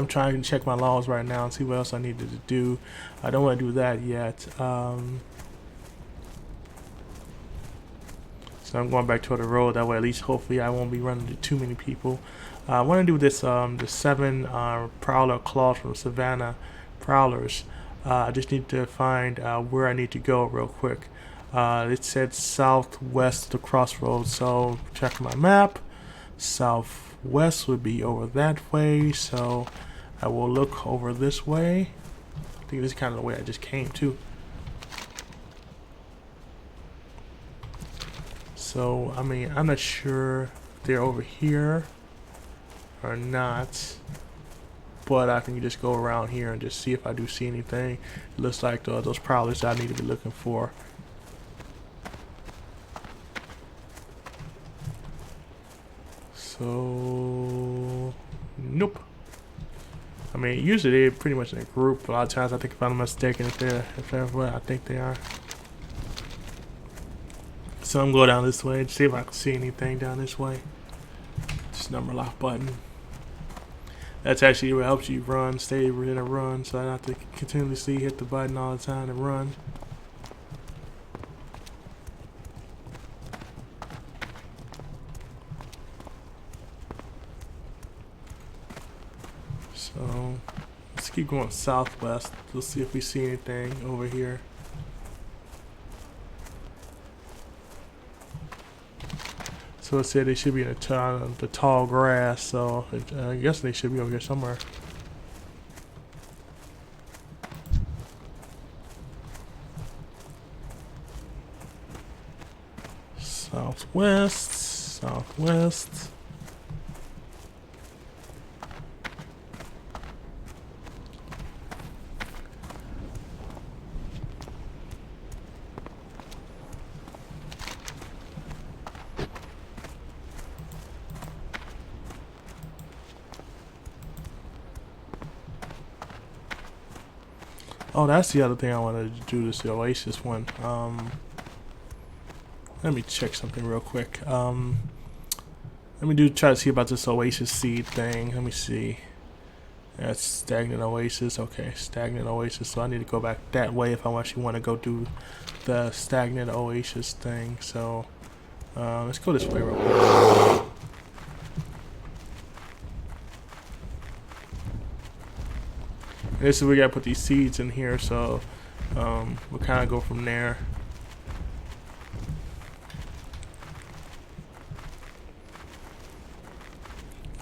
trying to check my logs right now and see what else I needed to do. I don't want to do that yet. So I'm going back toward the road. That way, at least hopefully, I won't be running into too many people. I want to do this the 7 prowler claws from Savannah prowlers. I just need to find where I need to go real quick. It said southwest of the crossroads, so check my map. Southwest would be over that way, so I will look over this way. I think this is kind of the way I just came to. So, I mean, I'm not sure if they're over here or not, but I can just go around here and just see if I do see anything. It looks like those prowlers I need to be looking for. So, nope. I mean, usually they're pretty much in a group. A lot of times I think if I'm mistaken, if they're what I think they are. So I'm going down this way and see if I can see anything down this way. Just number lock button. That's actually what helps you run, stay in a run, so I don't have to continuously hit the button all the time to run. So let's keep going southwest. Let's see if we see anything over here. So it said they should be in the tall grass, so I guess they should be over here somewhere. Southwest, southwest. Oh, that's the other thing I wanted to do, this Oasis one. Let me check something real quick. Let me try to see about this Oasis seed thing. Let me see. That's stagnant Oasis. Okay, stagnant Oasis. So I need to go back that way if I actually want to go do the stagnant Oasis thing. So let's go this way real quick. This is where we gotta put these seeds in here, so we'll kind of go from there.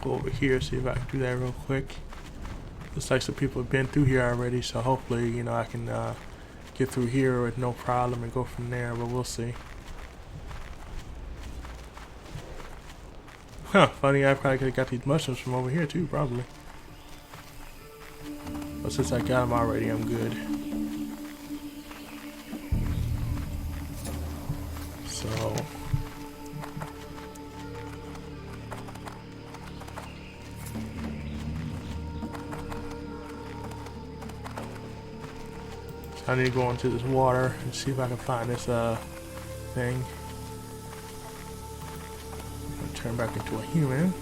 Go over here, see if I can do that real quick. Looks like some people have been through here already, so hopefully, you know, I can get through here with no problem and go from there, but we'll see. Huh, funny, I probably could have got these mushrooms from over here too, probably. But since I got them already, I'm good. So I need to go into this water and see if I can find this thing. I'll turn back into a human.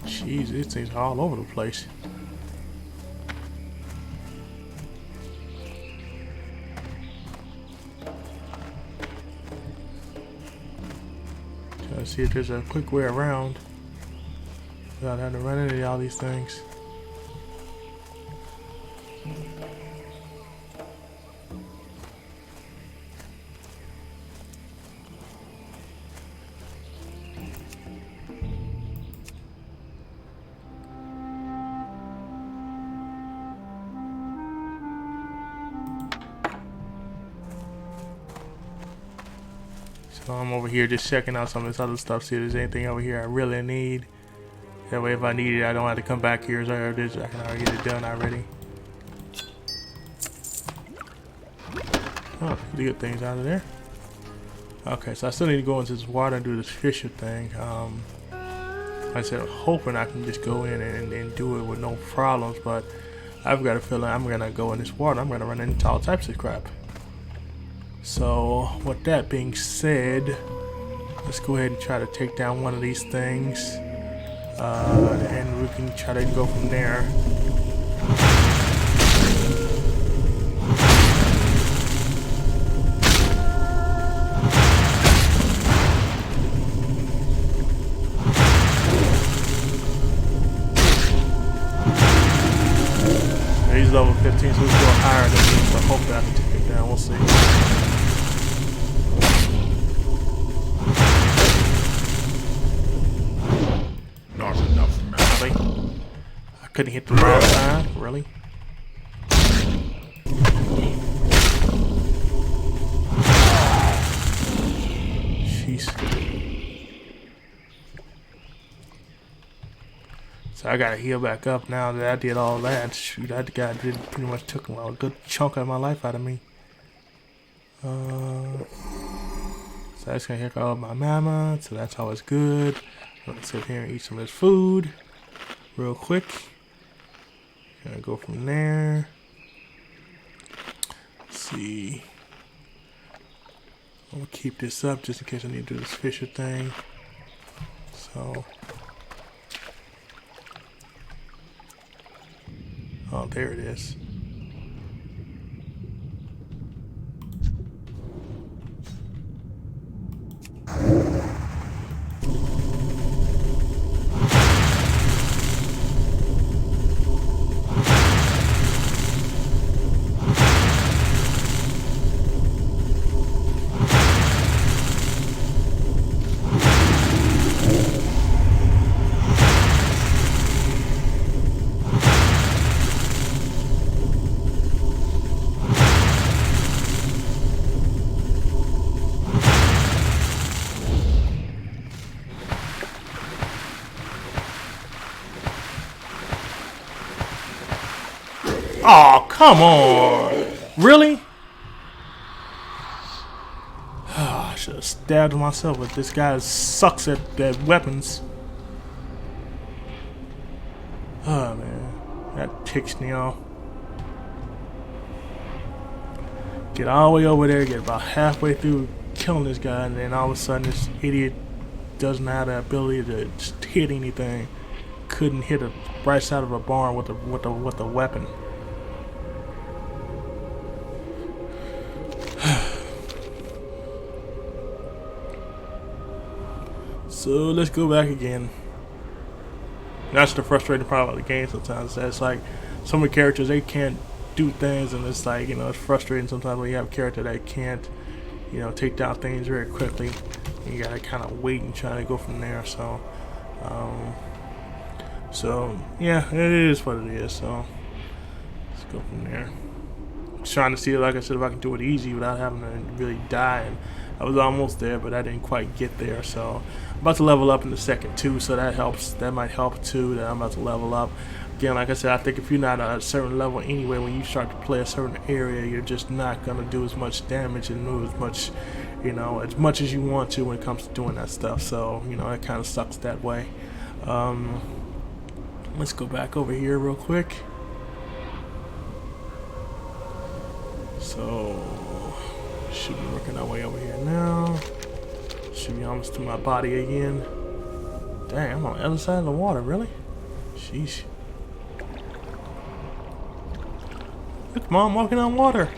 Jeez, these things are all over the place. Trying to see if there's a quick way around without having to run into all these things. So I'm over here just checking out some of this other stuff, see if there's anything over here I really need. That way if I need it, I don't have to come back here, so I can already get it done already. Oh, pretty good things out of there. Okay, so I still need to go into this water and do this fisher thing. Like I said, I'm hoping I can just go in and do it with no problems, but I've got a feeling I'm gonna go in this water, I'm gonna run into all types of crap. So with that being said, let's go ahead and try to take down one of these things, and we can try to go from there. He's level 15, so he's a little higher than me, so hopefully I can take him down. We'll see. Not enough, man. Really? I couldn't hit the last time? Really? Jeez. So I gotta heal back up now that I did all that. Shoot, that guy pretty much took a good chunk of my life out of me. So that's gonna hit all of my mama, so that's always good. I'm gonna sit here and eat some of this food real quick. Gonna go from there. Let's see. I'm gonna keep this up just in case I need to do this fisher thing. So. Oh, there it is. Oh, come on. Really? Oh, I should have stabbed myself, but this guy sucks at weapons. Oh, man. That ticks me off. Get all the way over there, get about halfway through killing this guy, and then all of a sudden this idiot doesn't have the ability to just hit anything. Couldn't hit a right side of a barn with a weapon. So let's go back again. That's the frustrating part of the game sometimes. It's like some of the characters, they can't do things, and it's like, you know, it's frustrating sometimes when you have a character that can't, you know, take down things very quickly. You gotta kind of wait and try to go from there. So yeah, it is what it is. So let's go from there. Trying to see, like I said, if I can do it easy without having to really die. And I was almost there, but I didn't quite get there. So I'm about to level up in the second too, so that helps. That might help too, that I'm about to level up. Again, like I said, I think if you're not at a certain level anyway, when you start to play a certain area, you're just not going to do as much damage and move as much, you know, as much as you want to when it comes to doing that stuff. So, you know, it kind of sucks that way. Let's go back over here real quick. So, should be working our way over here now. Should be almost to my body again. Dang, I'm on the other side of the water, really? Sheesh. Look, Mom, walking on water.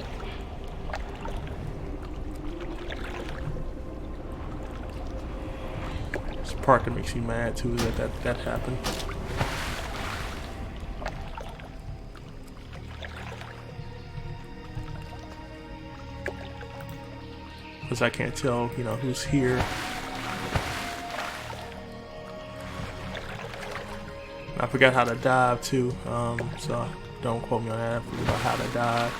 This part that makes me mad too, that happened. Because I can't tell, you know, who's here. I forgot how to dive too, so don't quote me on that. I forgot how to dive.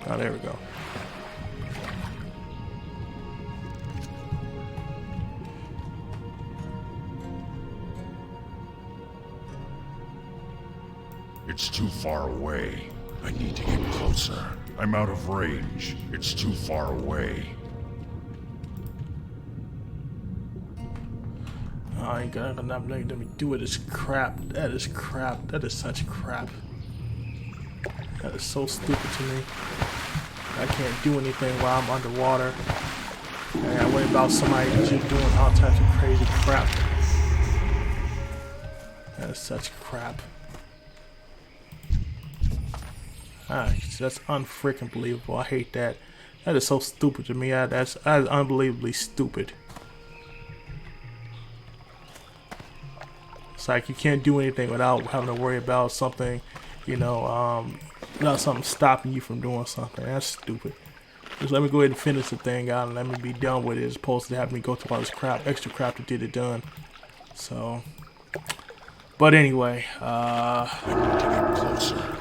Oh, there we go. It's too far away. I need to get closer. I'm out of range. It's too far away. Oh, you gotta not let me do it. It's crap. That is crap. That is such crap. That is so stupid to me. I can't do anything while I'm underwater. I gotta worry about somebody just doing all types of crazy crap. That is such crap. Ah, that's unfreaking believable. I hate that. That is so stupid to me. That's unbelievably stupid. It's like you can't do anything without having to worry about something, you know, without something stopping you from doing something. That's stupid. Just let me go ahead and finish the thing out and let me be done with it, as opposed to having me go through all this crap, extra crap to get it done. So, but anyway, I need to get closer.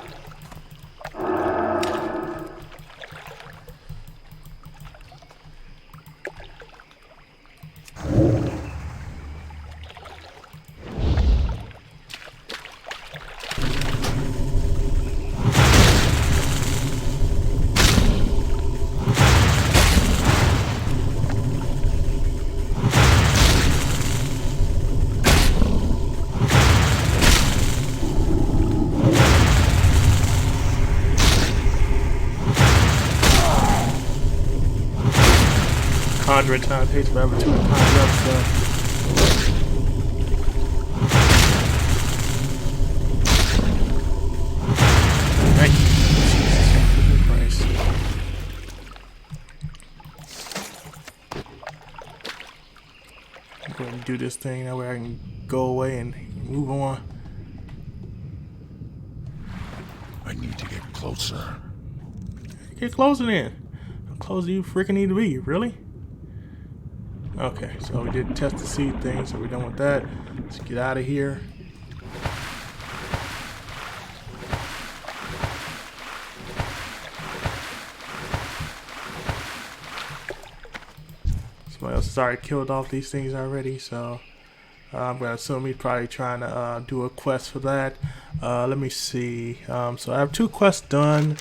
Conjuring time takes forever to conjure up stuff. Thank you. Jesus Christ. I'm going to do this thing that way I can go away and move on. I need to get closer. Get closer then. How close do you freaking need to be? Really? Okay, so we did test the seed thing, so we're done with that. Let's get out of here. Somebody else has already killed off these things already, so I'm gonna assume he's probably trying to do a quest for that. Let me see. So I have 2 quests done.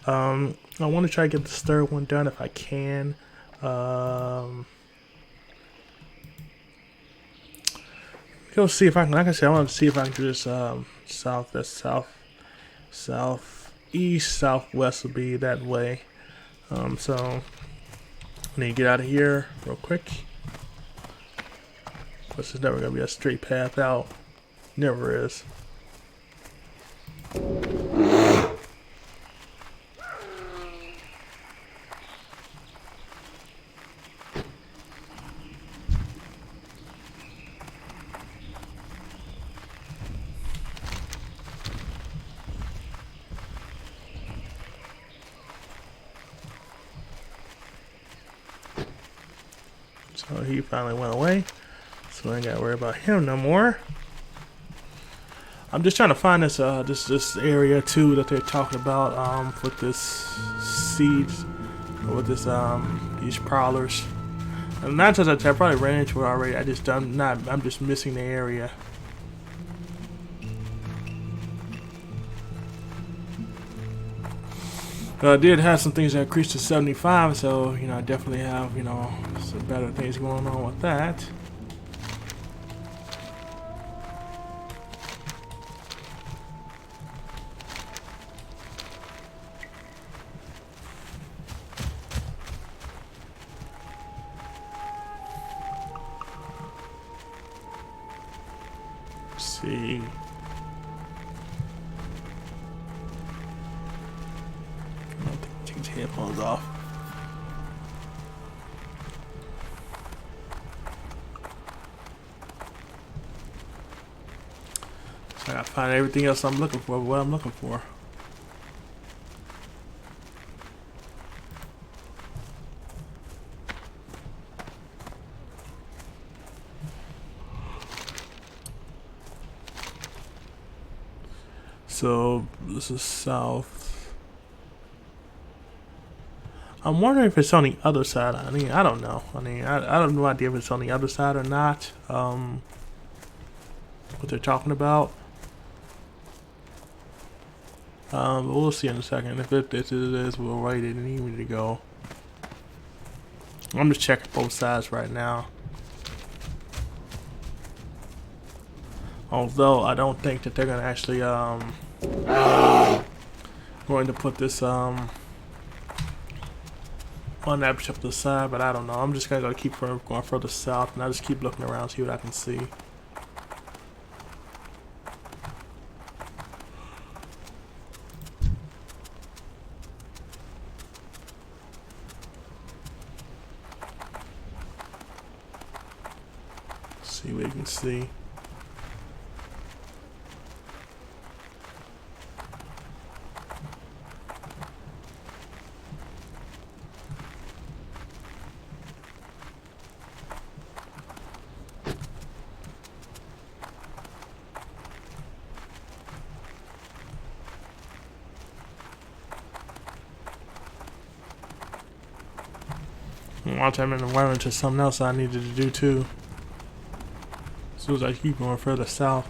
I want to try to get the third one done if I can. Go see if I can. Like I said, I want to see if I can do this southeast, southwest will be that way. So I need to get out of here real quick. This is never gonna be a straight path out. Never is. So he finally went away. So I ain't gotta worry about him no more. I'm just trying to find this this area too that they're talking about with this siege, with this these prowlers. And 9 times out of 10 I probably ran into it already. I'm just missing the area. But I did have some things that increased to 75, so you know I definitely have some better things going on with that. See. Take his headphones off. So I gotta find everything else I'm looking for, what I'm looking for. So this is south. I'm wondering if it's on the other side. I mean, I don't know. I mean, I don't have no idea if it's on the other side or not. What they're talking about. But we'll see in a second. If it is, we'll write it and need me to go. I'm just checking both sides right now. Although I don't think that they're gonna actually going to put this on that particular side, but I don't know. I'm just gonna keep going further south, and I just keep looking around, see what I can see. See what you can see. One time in the running to something else I needed to do too. As soon as I keep going further south.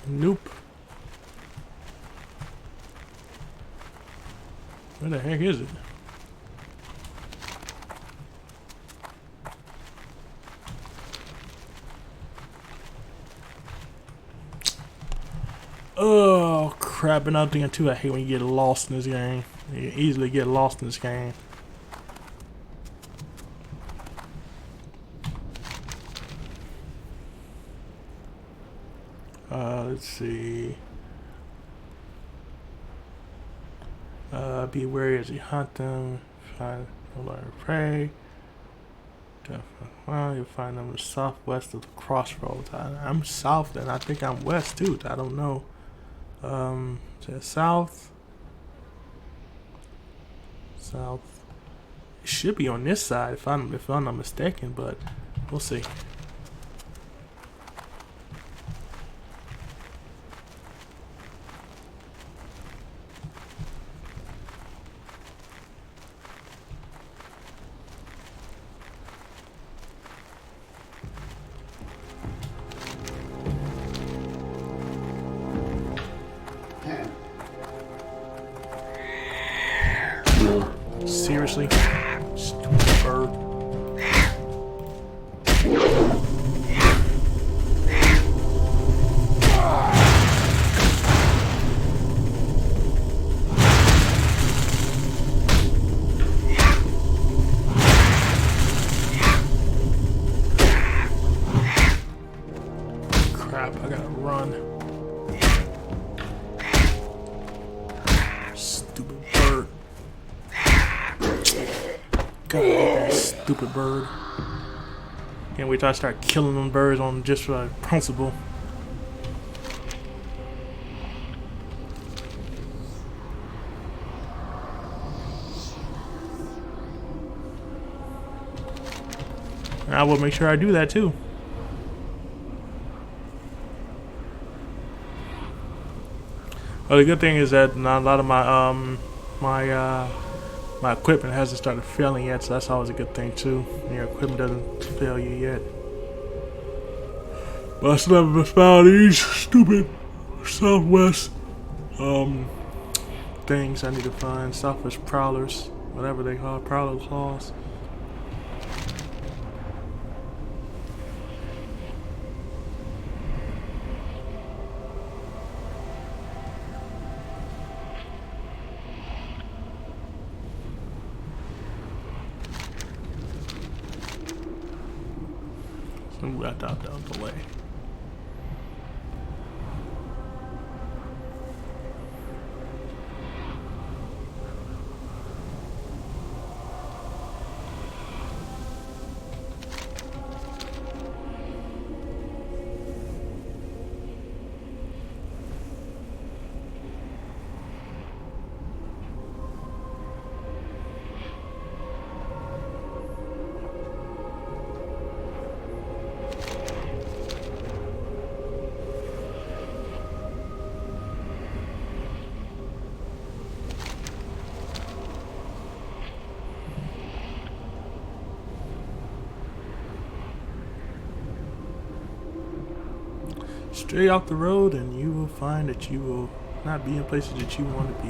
Nope. Where the heck is it? Oh crap, another thing too, I hate when you get lost in this game. You easily get lost in this game. Let's see. Be wary as you hunt them. Find no longer prey. Well, you'll find them southwest of the crossroads. I'm south, and I think I'm west too. I don't know. Is that south? South. It should be on this side if I'm not mistaken, but we'll see. Seriously? Stupid bird. Crap, I gotta run. Stupid bird. God, I hate that stupid bird. Can't wait till I start killing them birds on just for principle. And I will make sure I do that too. Well, the good thing is that not a lot of my equipment hasn't started failing yet, so that's always a good thing too. Your equipment doesn't fail you yet. But I still haven't found these stupid Southwest things I need to find. Southwest prowlers, whatever they call it, prowler claws. Move that out the way. Stray off the road and you will find that you will not be in places that you want to be.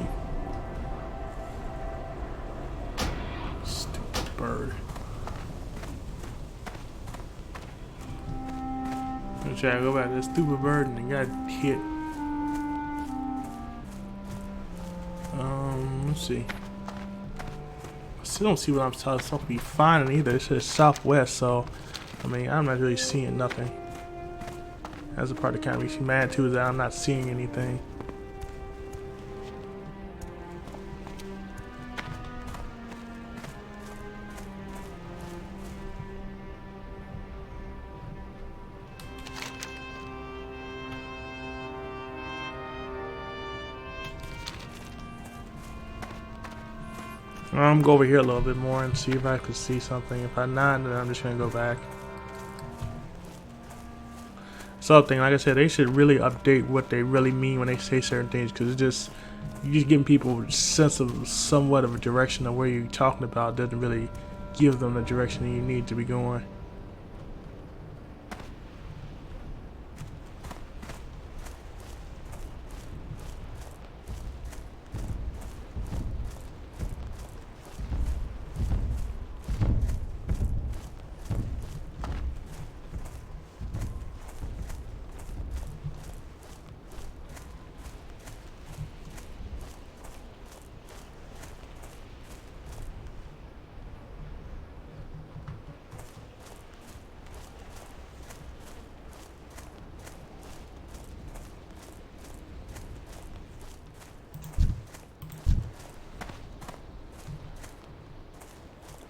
Stupid bird. I'm trying to go back to that stupid bird and got hit. Let's see. I still don't see what I'm supposed to be finding either. It says southwest, so I mean I'm not really seeing nothing. That's the part that kind of makes me mad too, is that I'm not seeing anything. I'm gonna go over here a little bit more and see if I can see something. If I'm not, then I'm just gonna go back. Something, like I said, they should really update what they really mean when they say certain things, because it's just, you're just giving people a sense of somewhat of a direction of where you're talking about. Doesn't really give them the direction that you need to be going.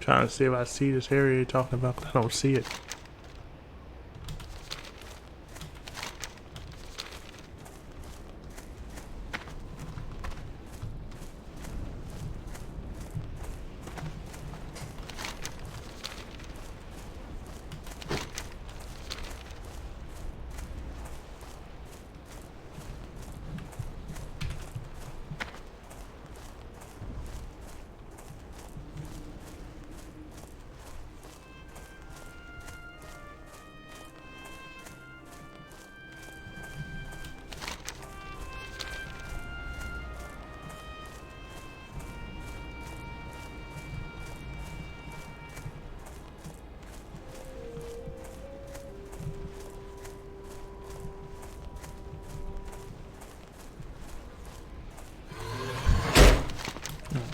Trying to see if I see this area you're talking about, but I don't see it.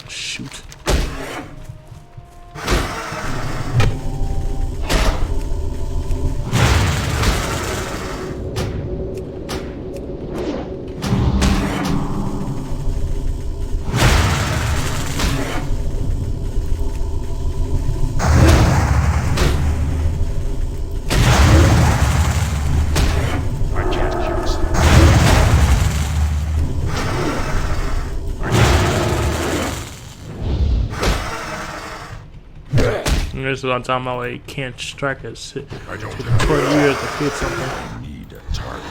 Shoot. This is what I'm talking about, like, it can't strike us. It took 20 years to hit something. I need a target.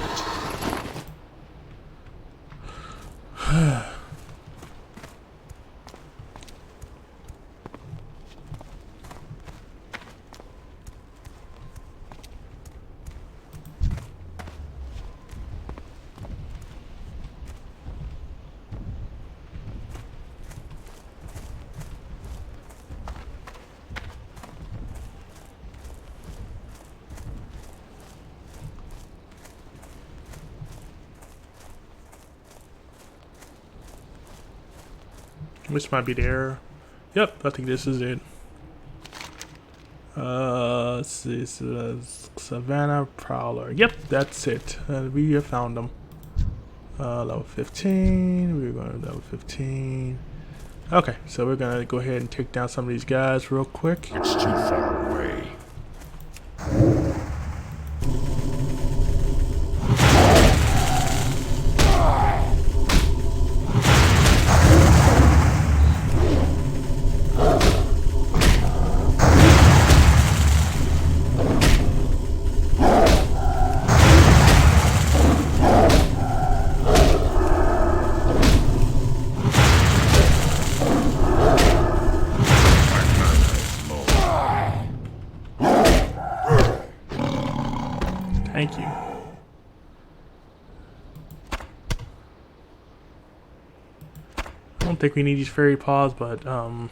This might be there. Yep, I think this is it. Let's see, Savannah Prowler. Yep, that's it. We have found them. Level 15. We're going to level 15. Okay, so we're gonna go ahead and take down some of these guys real quick. It's too far away. Thank you. I don't think we need these fairy paws, but I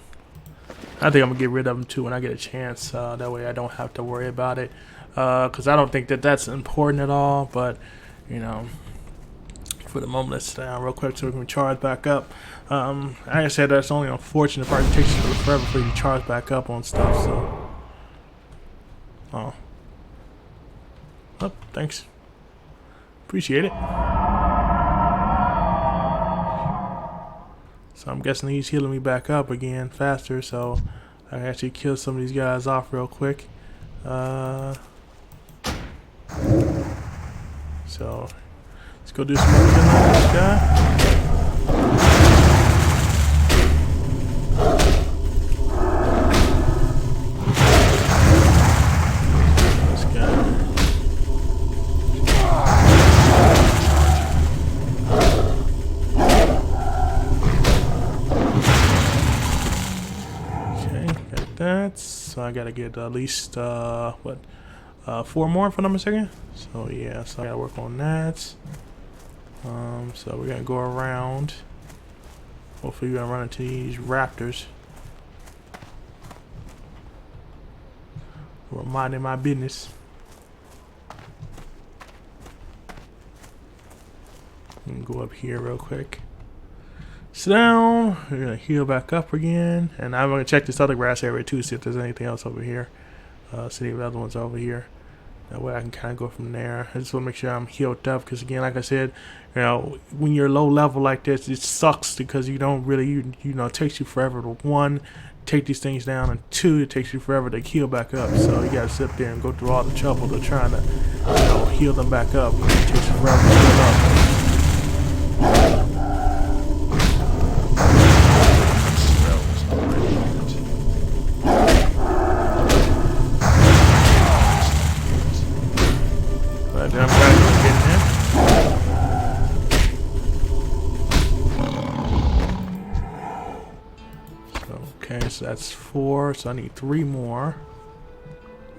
think I'm gonna get rid of them too when I get a chance. That way I don't have to worry about it. Because I don't think that that's important at all. But you know, for the moment, let's sit down real quick so we can charge back up. Like I said, that's only unfortunate part. It takes you forever for you to charge back up on stuff. So, oh, thanks. Appreciate it. So I'm guessing he's healing me back up again faster, so I can actually kill some of these guys off real quick. So let's go do some more killing on this guy. So I gotta get at least 4 more if I'm not mistaken. So yeah, so I gotta work on that. So we're gonna go around. Hopefully we're gonna run into these raptors. We're minding my business. I'm gonna go up here real quick. Sit down. We're gonna heal back up again, and I'm gonna check this other grass area too, see if there's anything else over here. See if the other one's over here. That way I can kind of go from there. I just want to make sure I'm healed up, because again, like I said, you know, when you're low level like this, it sucks because you don't really, you know, it takes you forever to, one, take these things down, and two, it takes you forever to heal back up. So you gotta sit there and go through all the trouble to trying to, you know, heal them back up. It takes forever to heal up. But I'm glad you're getting in. Okay, so that's 4, so I need 3 more.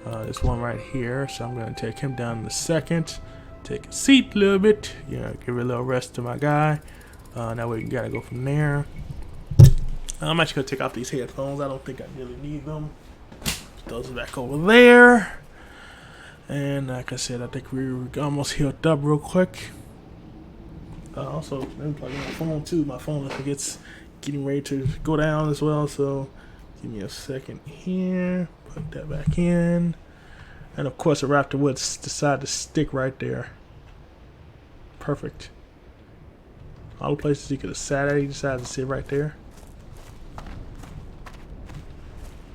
There's one right here, so I'm going to take him down in a second. Take a seat a little bit, you know, give a little rest to my guy. That way we gotta go from there. I'm actually going to take off these headphones. I don't think I really need them. Put those back over there. And like I said, I think we're almost healed up real quick. Also, let me plug in my phone too. My phone looks like it's getting ready to go down as well, so give me a second here. Put that back in. And of course the Raptor would decide to stick right there. Perfect. All the places he could have sat at, he decided to sit right there.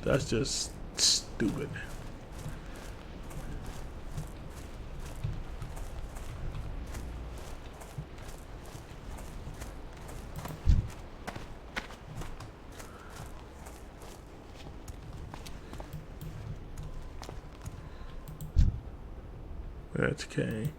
That's just stupid. That's okay.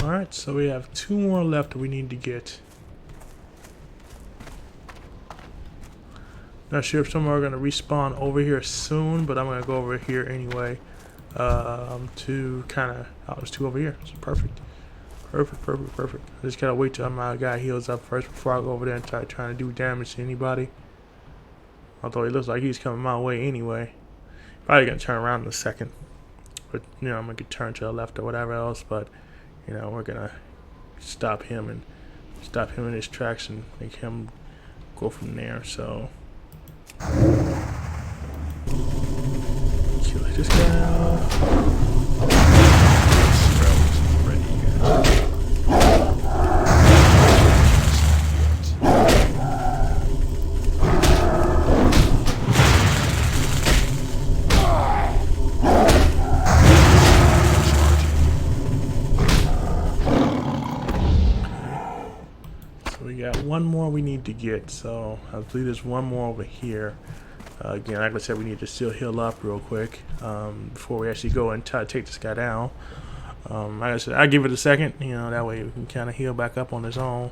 Alright, so we have 2 more left that we need to get. Not sure if some are going to respawn over here soon, but I'm going to go over here anyway. To kind of... Oh, there's 2 over here. So perfect. Perfect. I just got to wait till my guy heals up first before I go over there and start trying to do damage to anybody. Although it looks like he's coming my way anyway. Probably going to turn around in a second. But, you know, I'm going to turn to the left or whatever else, but... You know, we're gonna stop him in his tracks and make him go from there. So kill this guy off. One more we need to get, so I believe there's one more over here. Again, like I said, we need to still heal up real quick before we actually go and try to take this guy down. Like I said, I'll give it a second, you know, that way we can kind of heal back up on his own.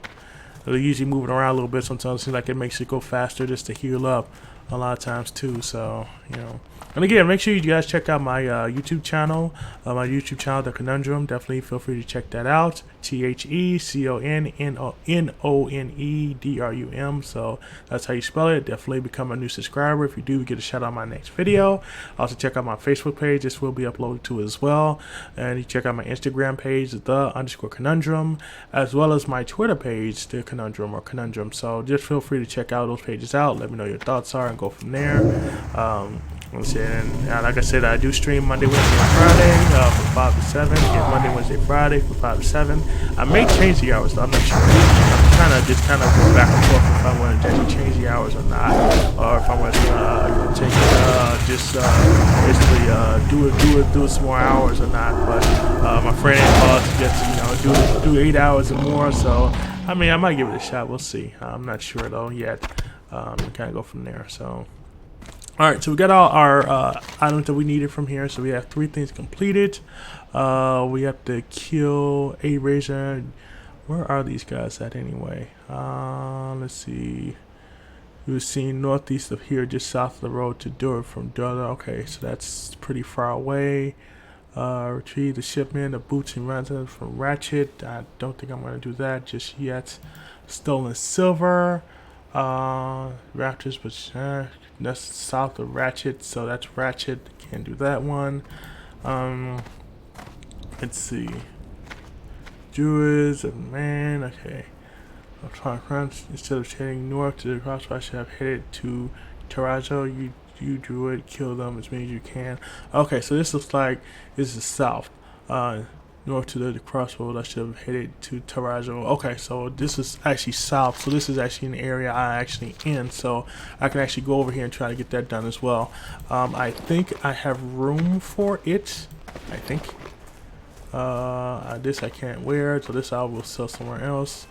They're usually moving around a little bit sometimes. It seems like it makes it go faster just to heal up a lot of times too, so, you know. And again, make sure you guys check out my YouTube channel. The Conundrum. Definitely feel free to check that out. TheCononedrum. So that's how you spell it. Definitely become a new subscriber. If you do, get a shout out on my next video. Also check out my Facebook page. This will be uploaded to as well. And you check out my Instagram page, _Conundrum, as well as my Twitter page, The Conundrum or Conundrum. So just feel free to check out those pages out. Let me know your thoughts are and go from there. And like I said, I do stream Monday, Wednesday, and Friday from 5 to 7. Again, Monday, Wednesday, Friday from 5 to 7. I may change the hours though. I'm not sure. I'm just kind of going back and forth if I want to actually change the hours or not, or if I want to take basically do some more hours or not. But my friend suggested do 8 hours or more. So I mean, I might give it a shot. We'll see. I'm not sure though yet. Kind of go from there. So. Alright, so we got all our items that we needed from here. So we have 3 things completed. We have to kill a razor. Where are these guys at anyway? Let's see. We were seen northeast of here, just south of the road to Dura from Dura. Okay, so that's pretty far away. Retrieve the shipment, the boots and runs from Ratchet. I don't think I'm going to do that just yet. Stolen silver. Raptors, but that's south of Ratchet, so that's Ratchet. Can't do that one. Let's see. Druids of man. Okay. I'm trying to crunch. Instead of heading north to the crossbar, I should have headed to Tarajo. You druid, kill them as many as you can. Okay, so this looks like this is south. North to the crossroad, I should have headed to Tarajo. Okay, so this is actually south. So this is actually an area I actually in. So I can actually go over here and try to get that done as well. I think I have room for it. I think. This I can't wear, so this I will sell somewhere else.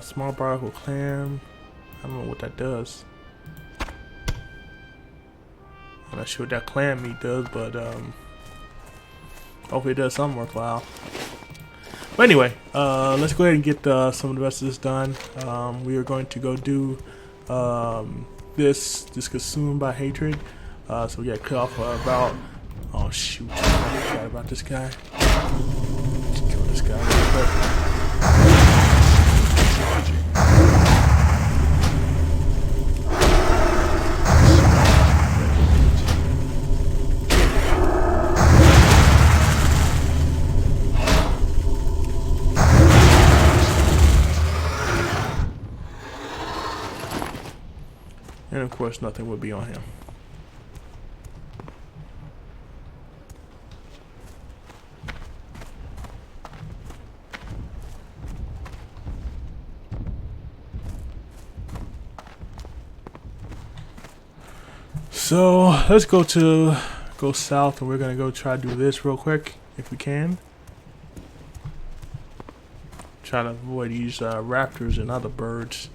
Small barnacle clam. I don't know what that does. I'm not sure what that clam meat does, but hopefully it does something worthwhile. But anyway, let's go ahead and get some of the rest of this done. We are going to go do this consumed by hatred. So we got cut off about. Oh shoot! I forgot about this guy. Let's kill this guy real quick. And of course, nothing would be on him. So let's go south, and we're gonna go try to do this real quick if we can. Try to avoid these raptors and other birds.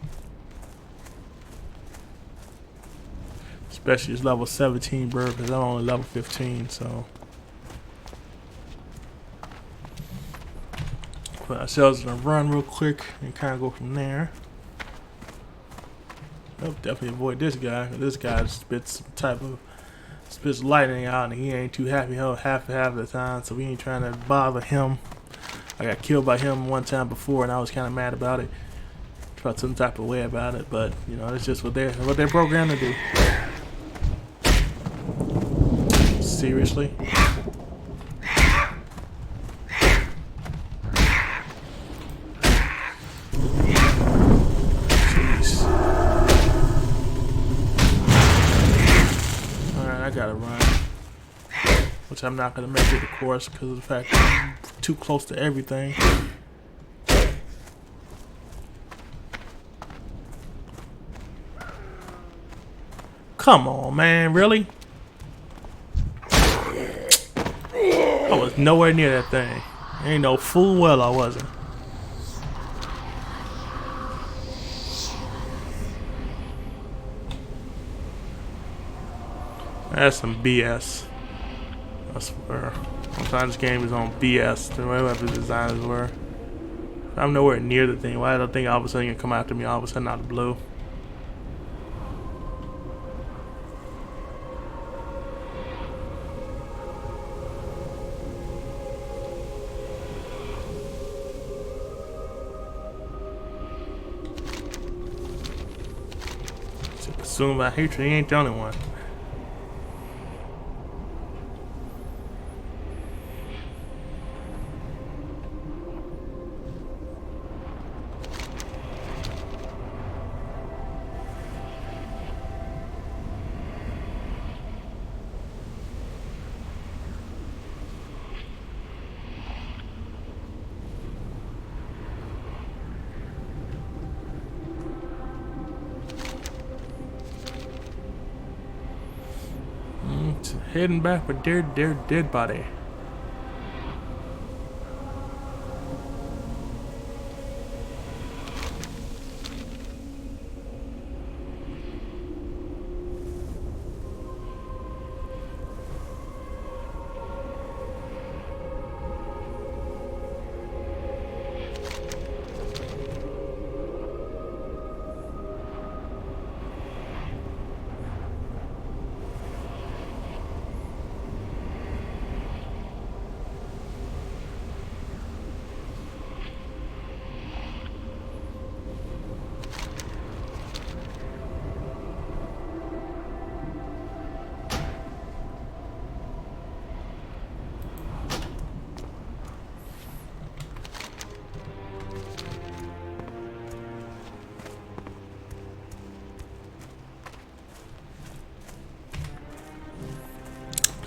Especially this level 17 bird, because I'm only level 15, so. Put ourselves in a run real quick and kind of go from there. Oh, definitely avoid this guy. This guy spits lightning out, and he ain't too happy half of the time, so we ain't trying to bother him. I got killed by him one time before, and I was kind of mad about it. Felt some type of way about it, but you know, it's just what they're programmed to do. Seriously? Jeez. Alright, I gotta run. Which I'm not gonna make it, of course, because of the fact that I'm too close to everything. Come on, man, really? I was nowhere near that thing. Ain't no fool well I wasn't. That's some BS. I swear. Sometimes this game is on BS. The way the designers were. I'm nowhere near the thing. Why do I think all of a sudden you come after me all of a sudden out of the blue? Consumed by hatred, he ain't the only one. Heading back with their dead body.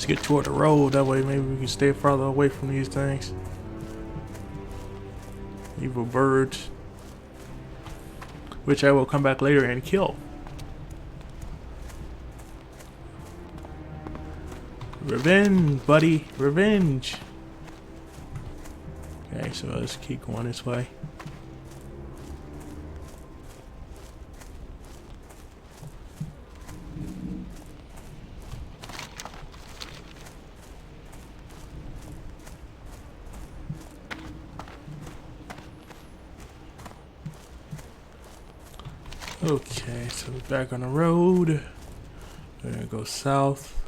Let's get toward the road. That way maybe we can stay farther away from these things. Evil birds. Which I will come back later and kill. Revenge, buddy. Revenge. Okay, so let's keep going this way. Okay, so we're back on the road. We're gonna go south.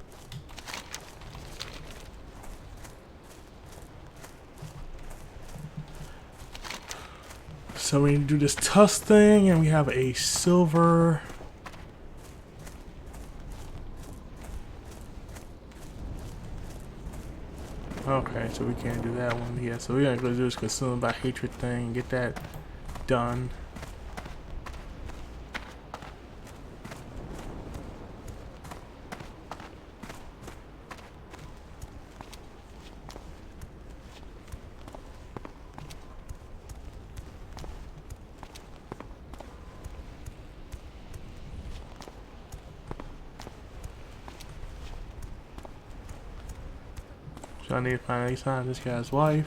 So we need to do this tusk thing, and we have a silver. Okay, so we can't do that one yet. So we're gonna go do this consumed by hatred thing and get that done. So I need to find any sign of this guy's wife.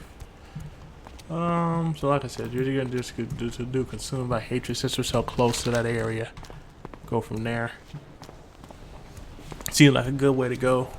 So like I said, you're gonna just do consumed by hatred since we're so close to that area. Go from there. Seems like a good way to go.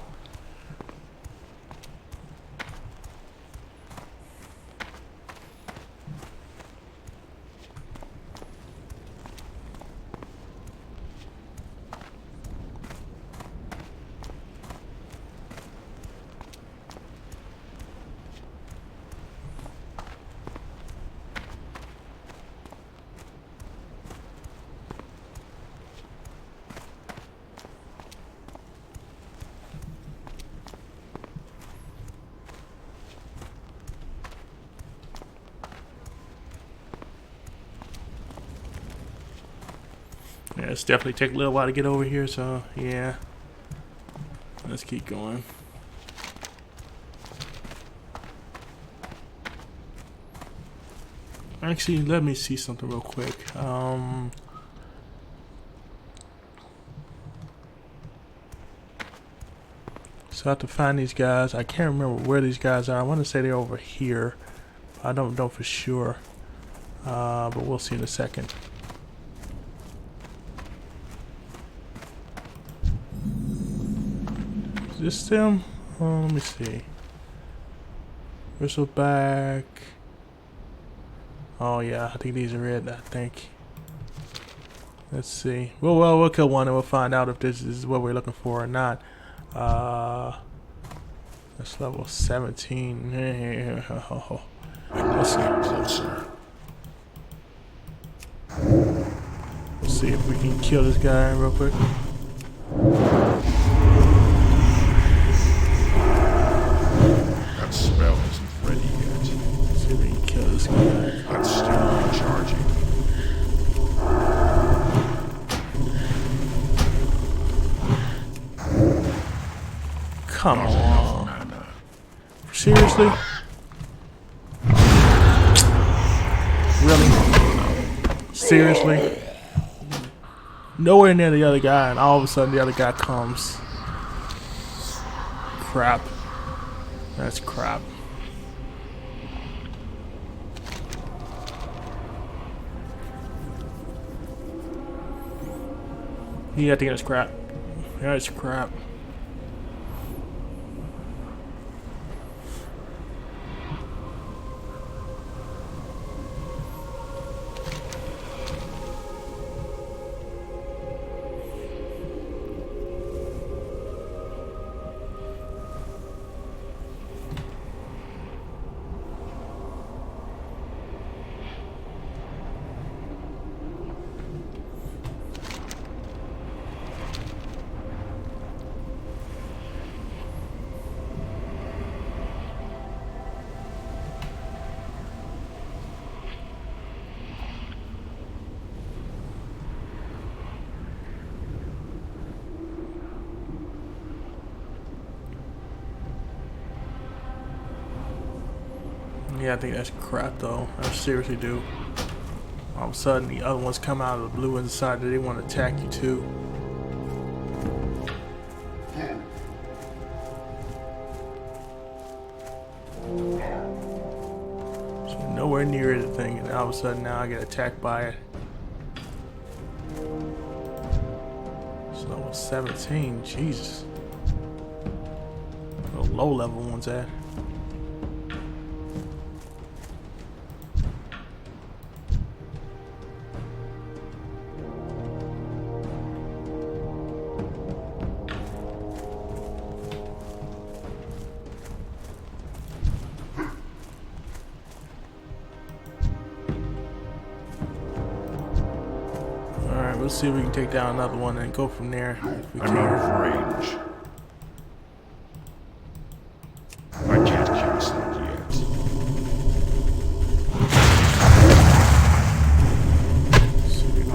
Yeah, it's definitely take a little while to get over here, so yeah. Let's keep going. Actually, let me see something real quick. So I have to find these guys. I can't remember where these guys are. I want to say they're over here. I don't know for sure. But we'll see in a second. Is this them? Oh, let me see. Bristleback. Oh yeah, I think these are it. I think. Let's see. Well, we'll kill one and we'll find out if this is what we're looking for or not. That's level 17. Let's Get closer. Let's see if we can kill this guy real quick. That spell isn't ready yet. Let's see if we can kill this guy. That's still recharging. Come Not on. enough mana. Seriously? Really? Seriously? Nowhere near the other guy, and all of a sudden the other guy comes. Crap. That's crap. Yeah, I think that's crap. That's crap. Yeah, I think that's crap though. I seriously do. All of a sudden, the other ones come out of the blue and decide that they want to attack you too. So nowhere near the thing, and all of a sudden now I get attacked by it. So level 17, Jesus. Where the low level ones at? Alright, let's see if we can take down another one and go from there. If we I'm can. out of range. I can't cast that yet. See if we can-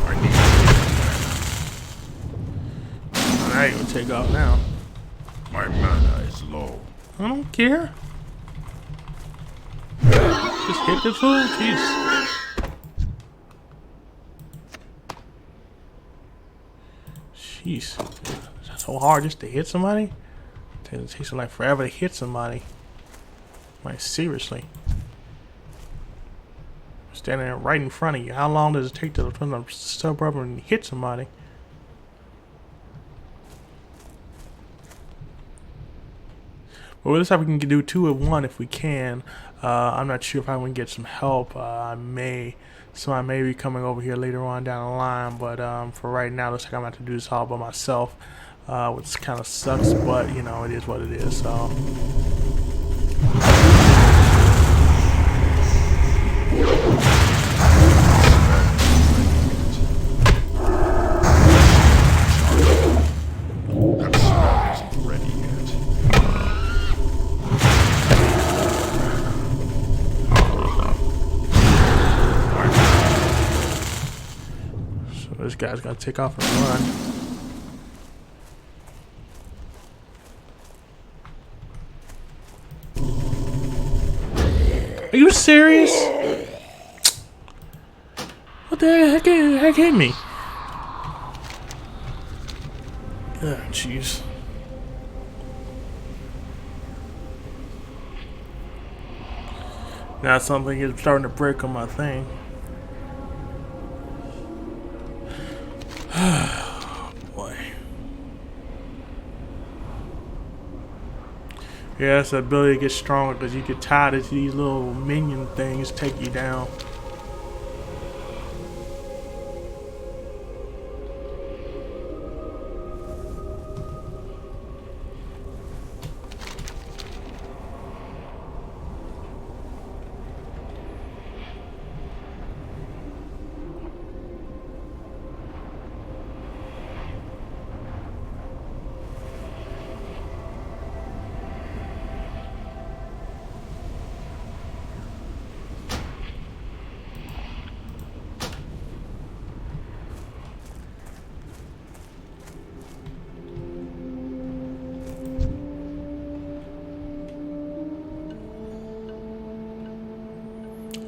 I need Now you're gonna take off now. my mana is low. I don't care. Just hit the fool, jeez. Jeez. That's so hard just to hit somebody? It takes like forever to hit somebody. Like seriously. Standing there right in front of you. How long does it take to turn the sub rubber and hit somebody? Well, it looks like we can do 2 at 1 if we can. I'm not sure if I can get some help. Somebody may be coming over here later on down the line, but for right now, it looks like I'm going to have to do this all by myself, which kind of sucks, but you know, it is what it is. So. That spell isn't ready yet. So this guy's gonna take off and run. Are you serious? What the heck hit me? Oh, jeez. Now something is starting to break on my thing. Boy. Yeah, it's the ability to get stronger because you get tired of these little minion things take you down.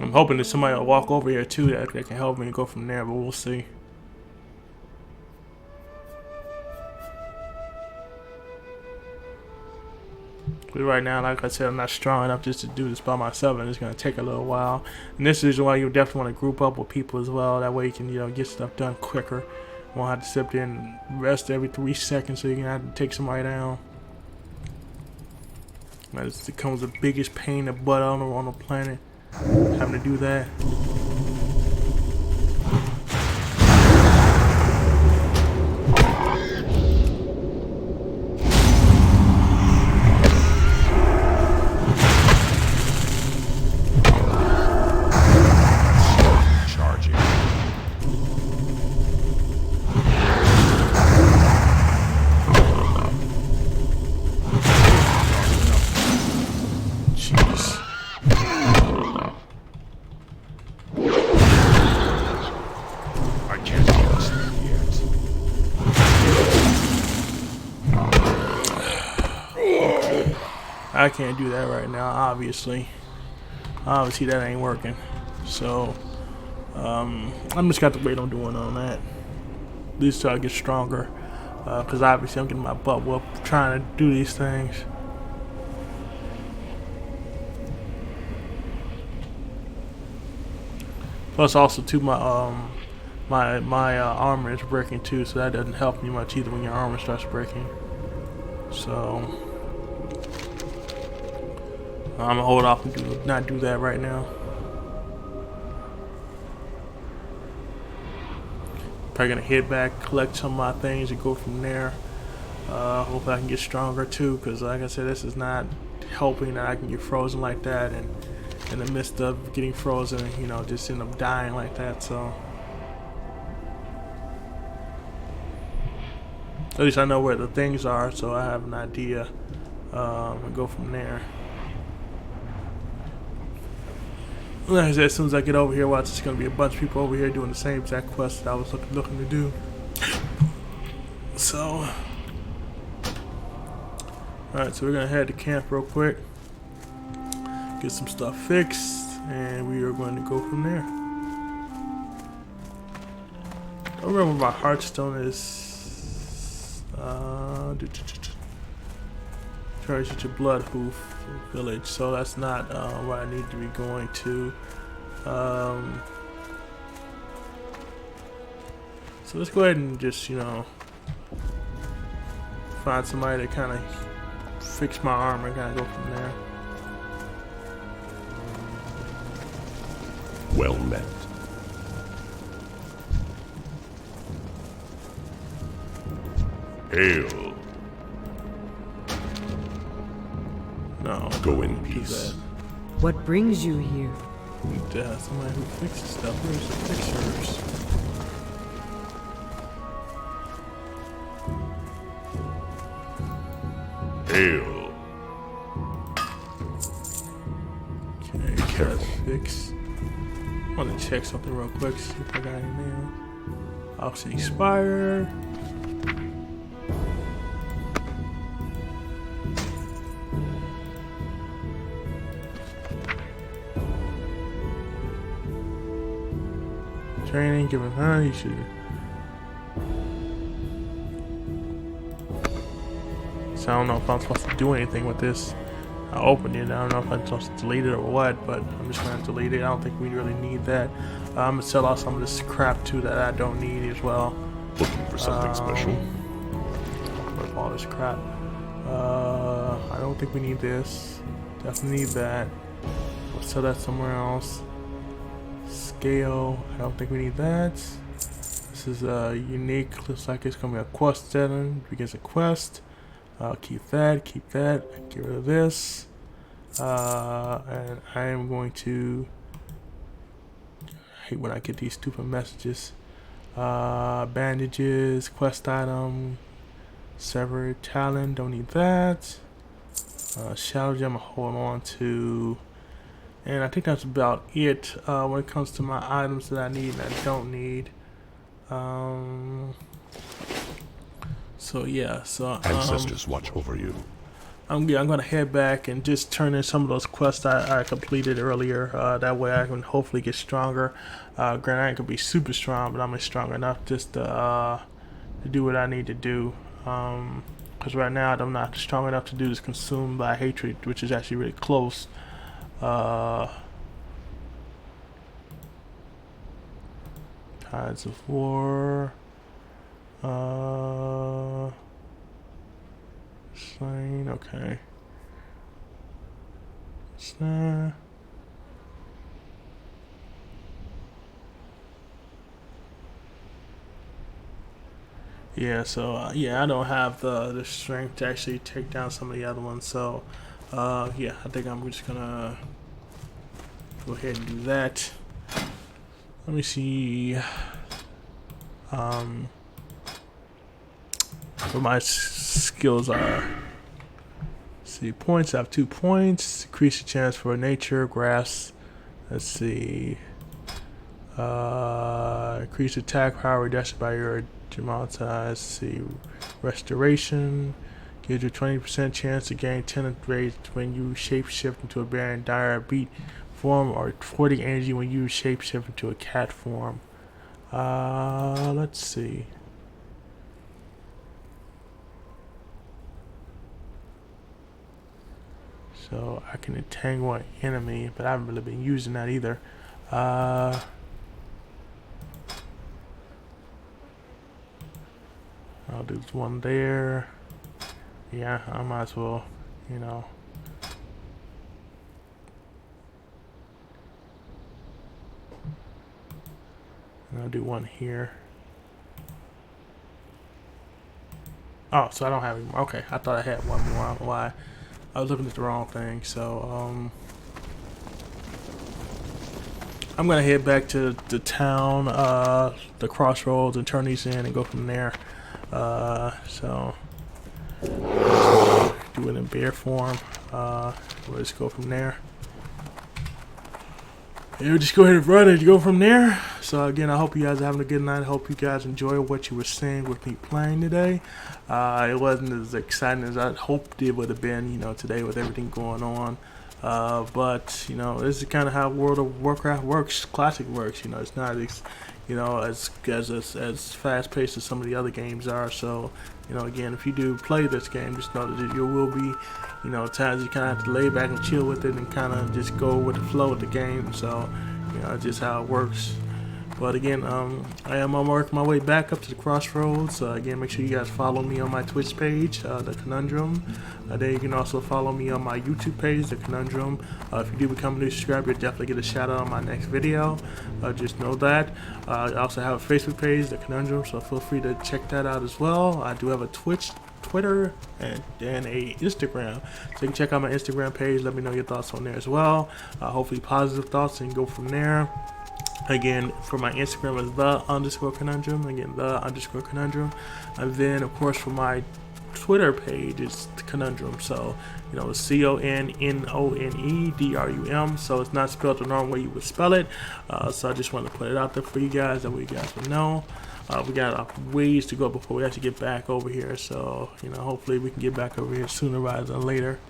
I'm hoping that somebody will walk over here too that can help me go from there, but we'll see. But right now, like I said, I'm not strong enough just to do this by myself, and it's going to take a little while. And this is why you definitely want to group up with people as well. That way you can, you know, get stuff done quicker. You won't have to sit there and rest every 3 seconds so you can have to take somebody down. That becomes the biggest pain in the butt on the planet, having to do that. Charging. Jeez. I can't do that right now, obviously. Obviously that ain't working. So I'm just got to wait on doing on that. At least till I get stronger. Because obviously I'm getting my butt whooped trying to do these things. Plus also too my armor is breaking too, so that doesn't help me much either when your armor starts breaking. So I'm gonna hold off and not do that right now. Probably gonna head back, collect some of my things, and go from there. Hopefully I can get stronger too, because like I said, this is not helping that I can get frozen like that, and in the midst of getting frozen, you know, just end up dying like that. So at least I know where the things are, so I have an idea. And go from there. Like I said, as soon as I get over here, watch, there's gonna be a bunch of people over here doing the same exact quest that I was looking to do. So, alright, so we're gonna head to camp real quick, get some stuff fixed, and we are going to go from there. I don't remember my Hearthstone is. Charge to Blood Hoof Village, so that's not where I need to be going to. So let's go ahead and just, you know, find somebody to kind of fix my armor and kind of go from there. Well met. Hail. No. Go in peace. What brings you here? We need to have somebody who fixes stuff. Where's the fixers? Hail. Okay, careful. Fix. I want to check something real quick, see if I got any mail. Obviously expired. Training, given her, you should. So I don't know if I'm supposed to do anything with this. I opened it, I don't know if I'm supposed to delete it or what, but I'm just gonna delete it. I don't think we really need that. I'm gonna sell off some of this crap too that I don't need as well. Looking for something special? With all this crap. I don't think we need this. Definitely need that. We'll sell that somewhere else. Scale, I don't think we need that. This is unique, looks like it's gonna be a quest setting, begins a quest. Keep that, get rid of this. And I am going to, I hate when I get these stupid messages. Bandages, quest item, severed talon, don't need that. Shadow gem, I'll hold on to. And I think that's about it when it comes to my items that I need and I don't need. So yeah, so Ancestors watch over you. I'm gonna head back and just turn in some of those quests I completed earlier. That way I can hopefully get stronger. Granted, I ain't gonna be super strong, but I'm strong enough just to do what I need to do. Because right now I'm not strong enough to do this consumed by hatred, which is actually really close. Tides of War. Slain, okay. Snare. Yeah, so yeah, I don't have the strength to actually take down some of the other ones, so yeah, I think I'm just gonna go ahead and do that. Let me see what my skills are. Let's see, points, I have 2 points. Increase the chance for nature, grass. Let's see. Increase attack power reduction by your Jamalta. Let's see. Restoration. Gives you a 20% chance to gain 10 rage when you shapeshift into a bear in dire beat form, or 40 energy when you shapeshift into a cat form. Let's see. So I can entangle an enemy, but I haven't really been using that either. I'll do this one there. Yeah, I might as well, you know. And I'll do one here. Oh, so I don't have any more. Okay, I thought I had one more. I don't know why. I was looking at the wrong thing. So, I'm gonna head back to the town, the crossroads, and turn these in and go from there. So do it in bear form. We'll just go from there. And we'll just go ahead and run and go from there. So again, I hope you guys are having a good night. I hope you guys enjoy what you were seeing with me playing today. It wasn't as exciting as I hoped it would have been, you know, today with everything going on. But you know, this is kind of how World of Warcraft works. Classic works. You know, it's not as fast paced as some of the other games are. So you know, again, if you do play this game, just know that you will be, you know, times you kind of have to lay back and chill with it and kind of just go with the flow of the game. So you know, just how it works. But again, I am on working my way back up to the crossroads. Again, make sure you guys follow me on my Twitch page, The Conundrum. There you can also follow me on my YouTube page, The Conundrum. If you do become a new subscriber, you'll definitely get a shout out on my next video. Just know that. I also have a Facebook page, The Conundrum, so feel free to check that out as well. I do have a Twitter, and a Instagram. So you can check out my Instagram page. Let me know your thoughts on there as well. Hopefully positive thoughts, and go from there. Again, for my Instagram is _conundrum. Again, _conundrum. And then, of course, for my Twitter page, it's conundrum. So, you know, it's CONNONEDRUM. So it's not spelled the normal way you would spell it. So I just want to put it out there for you guys, that way you guys will know. We got ways to go before we actually get back over here. So, you know, hopefully we can get back over here sooner rather than later.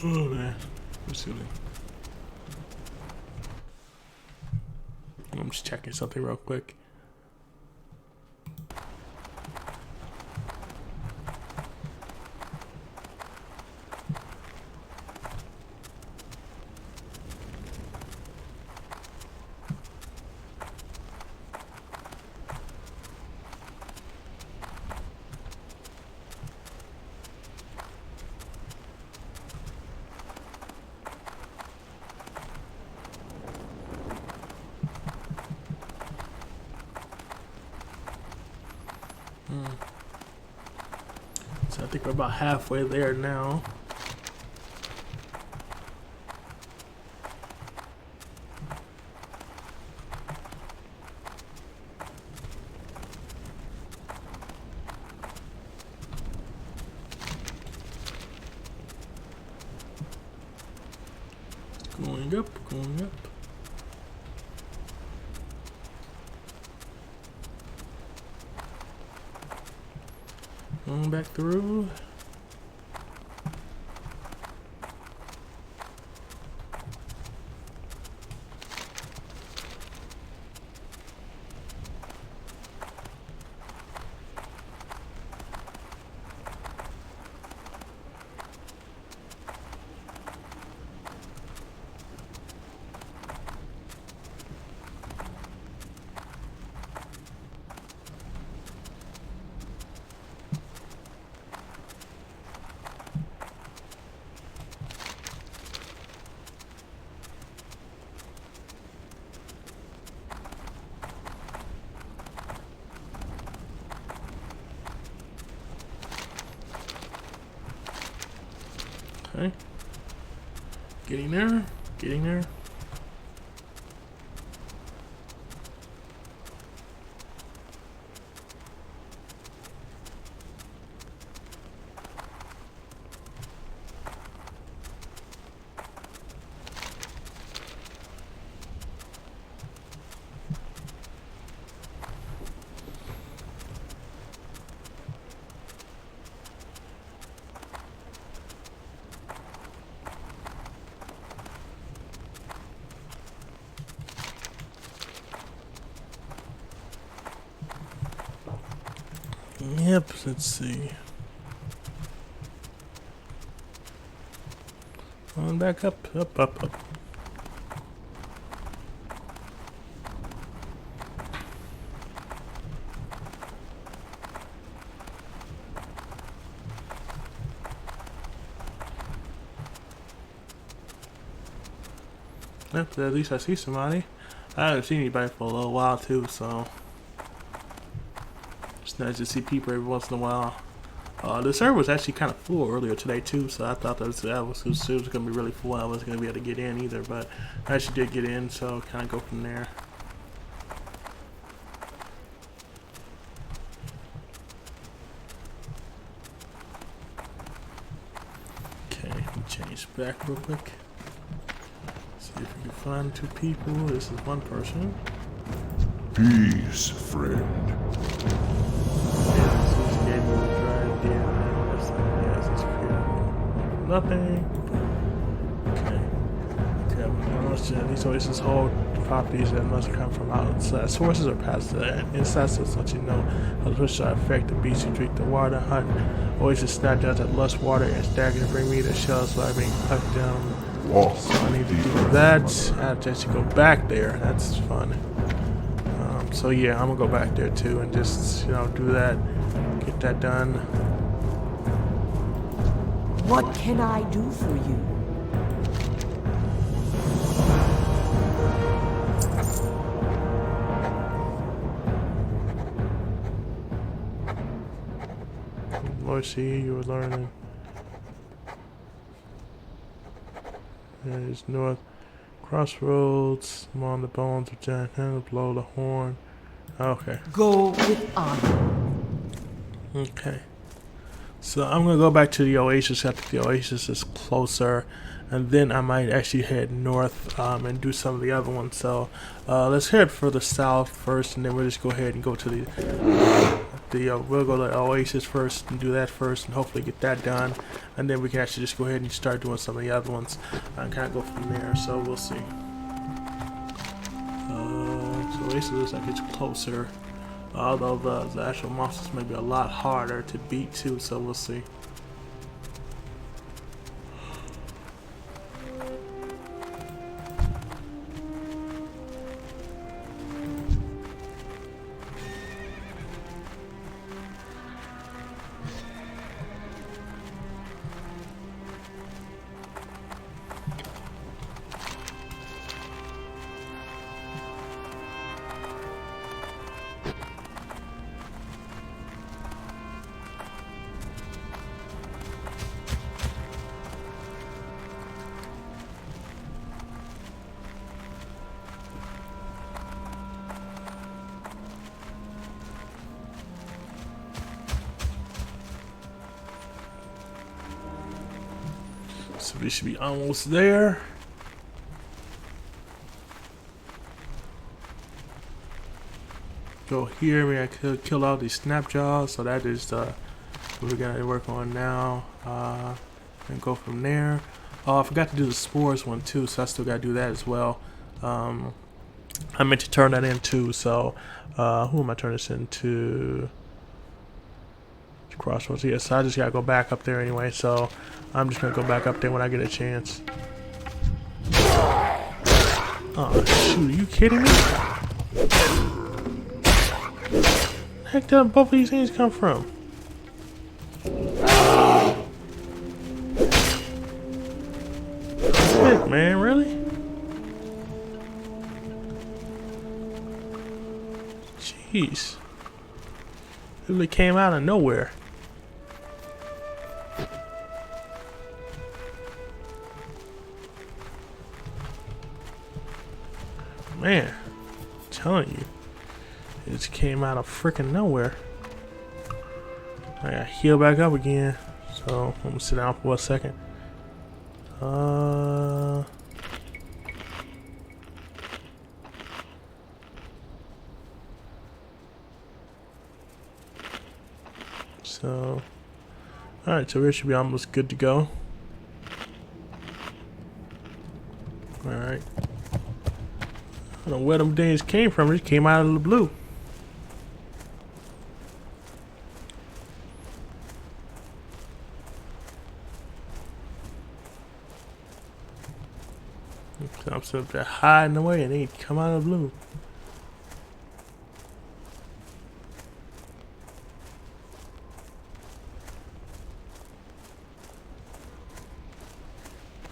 Oh man, let's see. I'm just checking something real quick. So I think we're about halfway there now. Going up, going up. Going back through. Okay. Getting there, getting there. Yep, let's see. On back up. Yep, at least I see somebody. I haven't seen anybody for a little while too, so it's nice to see people every once in a while. The server was actually kind of full earlier today too, so I thought it was going to be really full. I wasn't going to be able to get in either, but I actually did get in, so kind of go from there. Okay, let me change back real quick. See if we can find two people. This is one person. Peace, friend. Nothing. Okay. These oasis hold properties that must come from outside sources or past the inside, so let you know how the shall affect the beast you drink the water. Hunt oasis snap down that lust water and stagger to bring me the shells so I may cut down. So I need to do that. I have to actually go back there. That's fun. So yeah, I'm gonna go back there too and just do that, get that done. What can I do for you? Lord, see, you were learning. There's north crossroads. I'm on the bones of giant hand. Blow the horn. Okay. Go with honor. Okay. So I'm gonna go back to the oasis after the oasis is closer, and then I might actually head north and do some of the other ones. So let's head further south first, and then we'll just go ahead and go to we'll go to the oasis first and do that first, and hopefully get that done, and then we can actually just go ahead and start doing some of the other ones and kind of go from there. So we'll see. So oasis looks like it's closer. Although the actual monsters may be a lot harder to beat too, so we'll see. So we should be almost there. Go here, we gotta kill all these snapjaws, so that is what we're gonna work on now. And go from there. Oh, I forgot to do the spores one too, so I still gotta do that as well. I meant to turn that in too, so who am I turning this into? Crossroads, yeah, so I just gotta go back up there anyway, so I'm just gonna go back up there when I get a chance. Oh shoot, are you kidding me? Where the heck did both of these things come from? Heck, man, really? Jeez. It really came out of nowhere. Man, I'm telling you, it just came out of freaking nowhere. I gotta heal back up again, so I'm gonna sit down for a second. So, alright, so we should be almost good to go. Alright. I don't know where them things came from. It came out of the blue. must have been hiding away and they come out of the blue.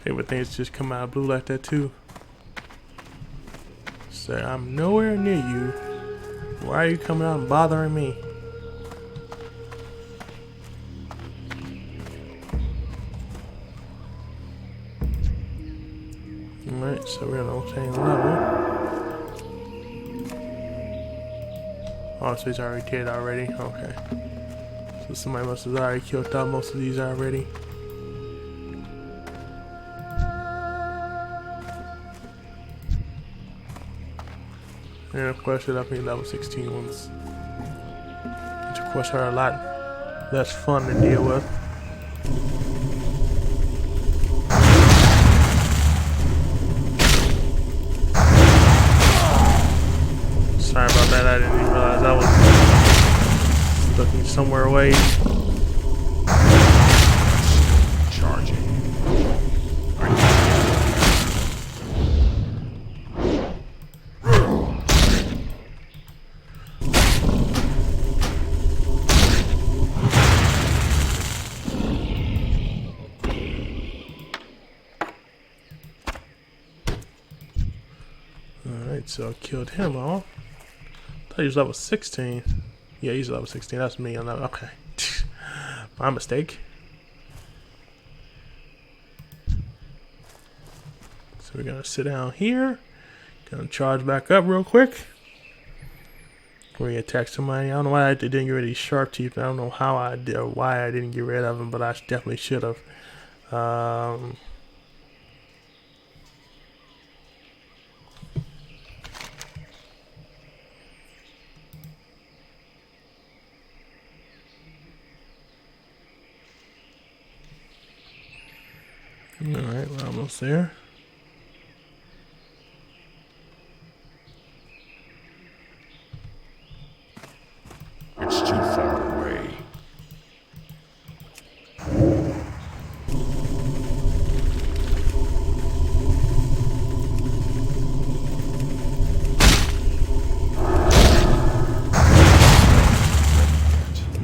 Favorite things just come out of blue like that too. Say, I'm nowhere near you. Why are you coming out and bothering me? Alright, so we're on the same level. Oh, so he's already dead already? Okay. So somebody must have already killed out most of these already. And of course, there are definitely level 16 ones, which of course are a lot less fun to deal with. Sorry about that, I didn't even realize I was looking somewhere away. Charging. Alright, so I killed him off. I thought he was level 16. Yeah, he's level 16. That's me on that. Okay. My mistake. So we're gonna sit down here. Gonna charge back up real quick. We're gonna attack somebody. I don't know why I didn't get rid of these sharp teeth. I don't know how I did or why I didn't get rid of them, but I definitely should have. Alright, we're almost there. It's too far away.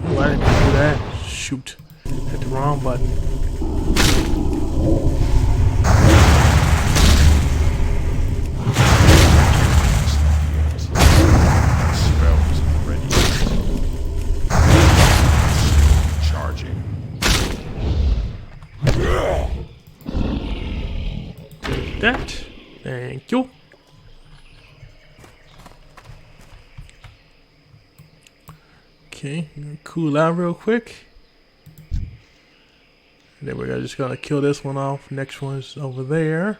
Why didn't I do that? Shoot. Hit the wrong button. Spells ready. Charging. Take that. Thank you. Okay, I'm gonna cool out real quick. And then we're just gonna kill this one off. Next one's over there.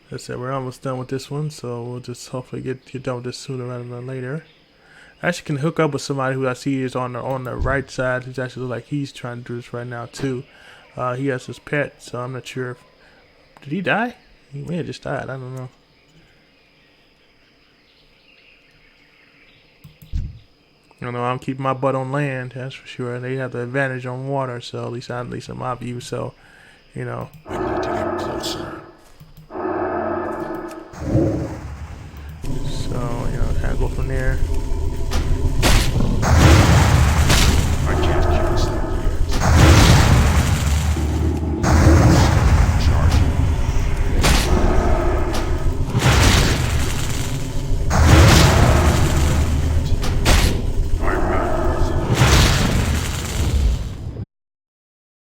That's it. We're almost done with this one, so we'll just hopefully get done with this sooner rather than later. I actually can hook up with somebody who I see is on the right side. He's actually like he's trying to do this right now too. He has his pet, so I'm not sure if did he die? He may have just died. I don't know. You know, I'm keeping my butt on land, that's for sure. They have the advantage on water, so at least in my view. So, you know. I need to get closer. So, you know, kind of go from there. I can't cast that.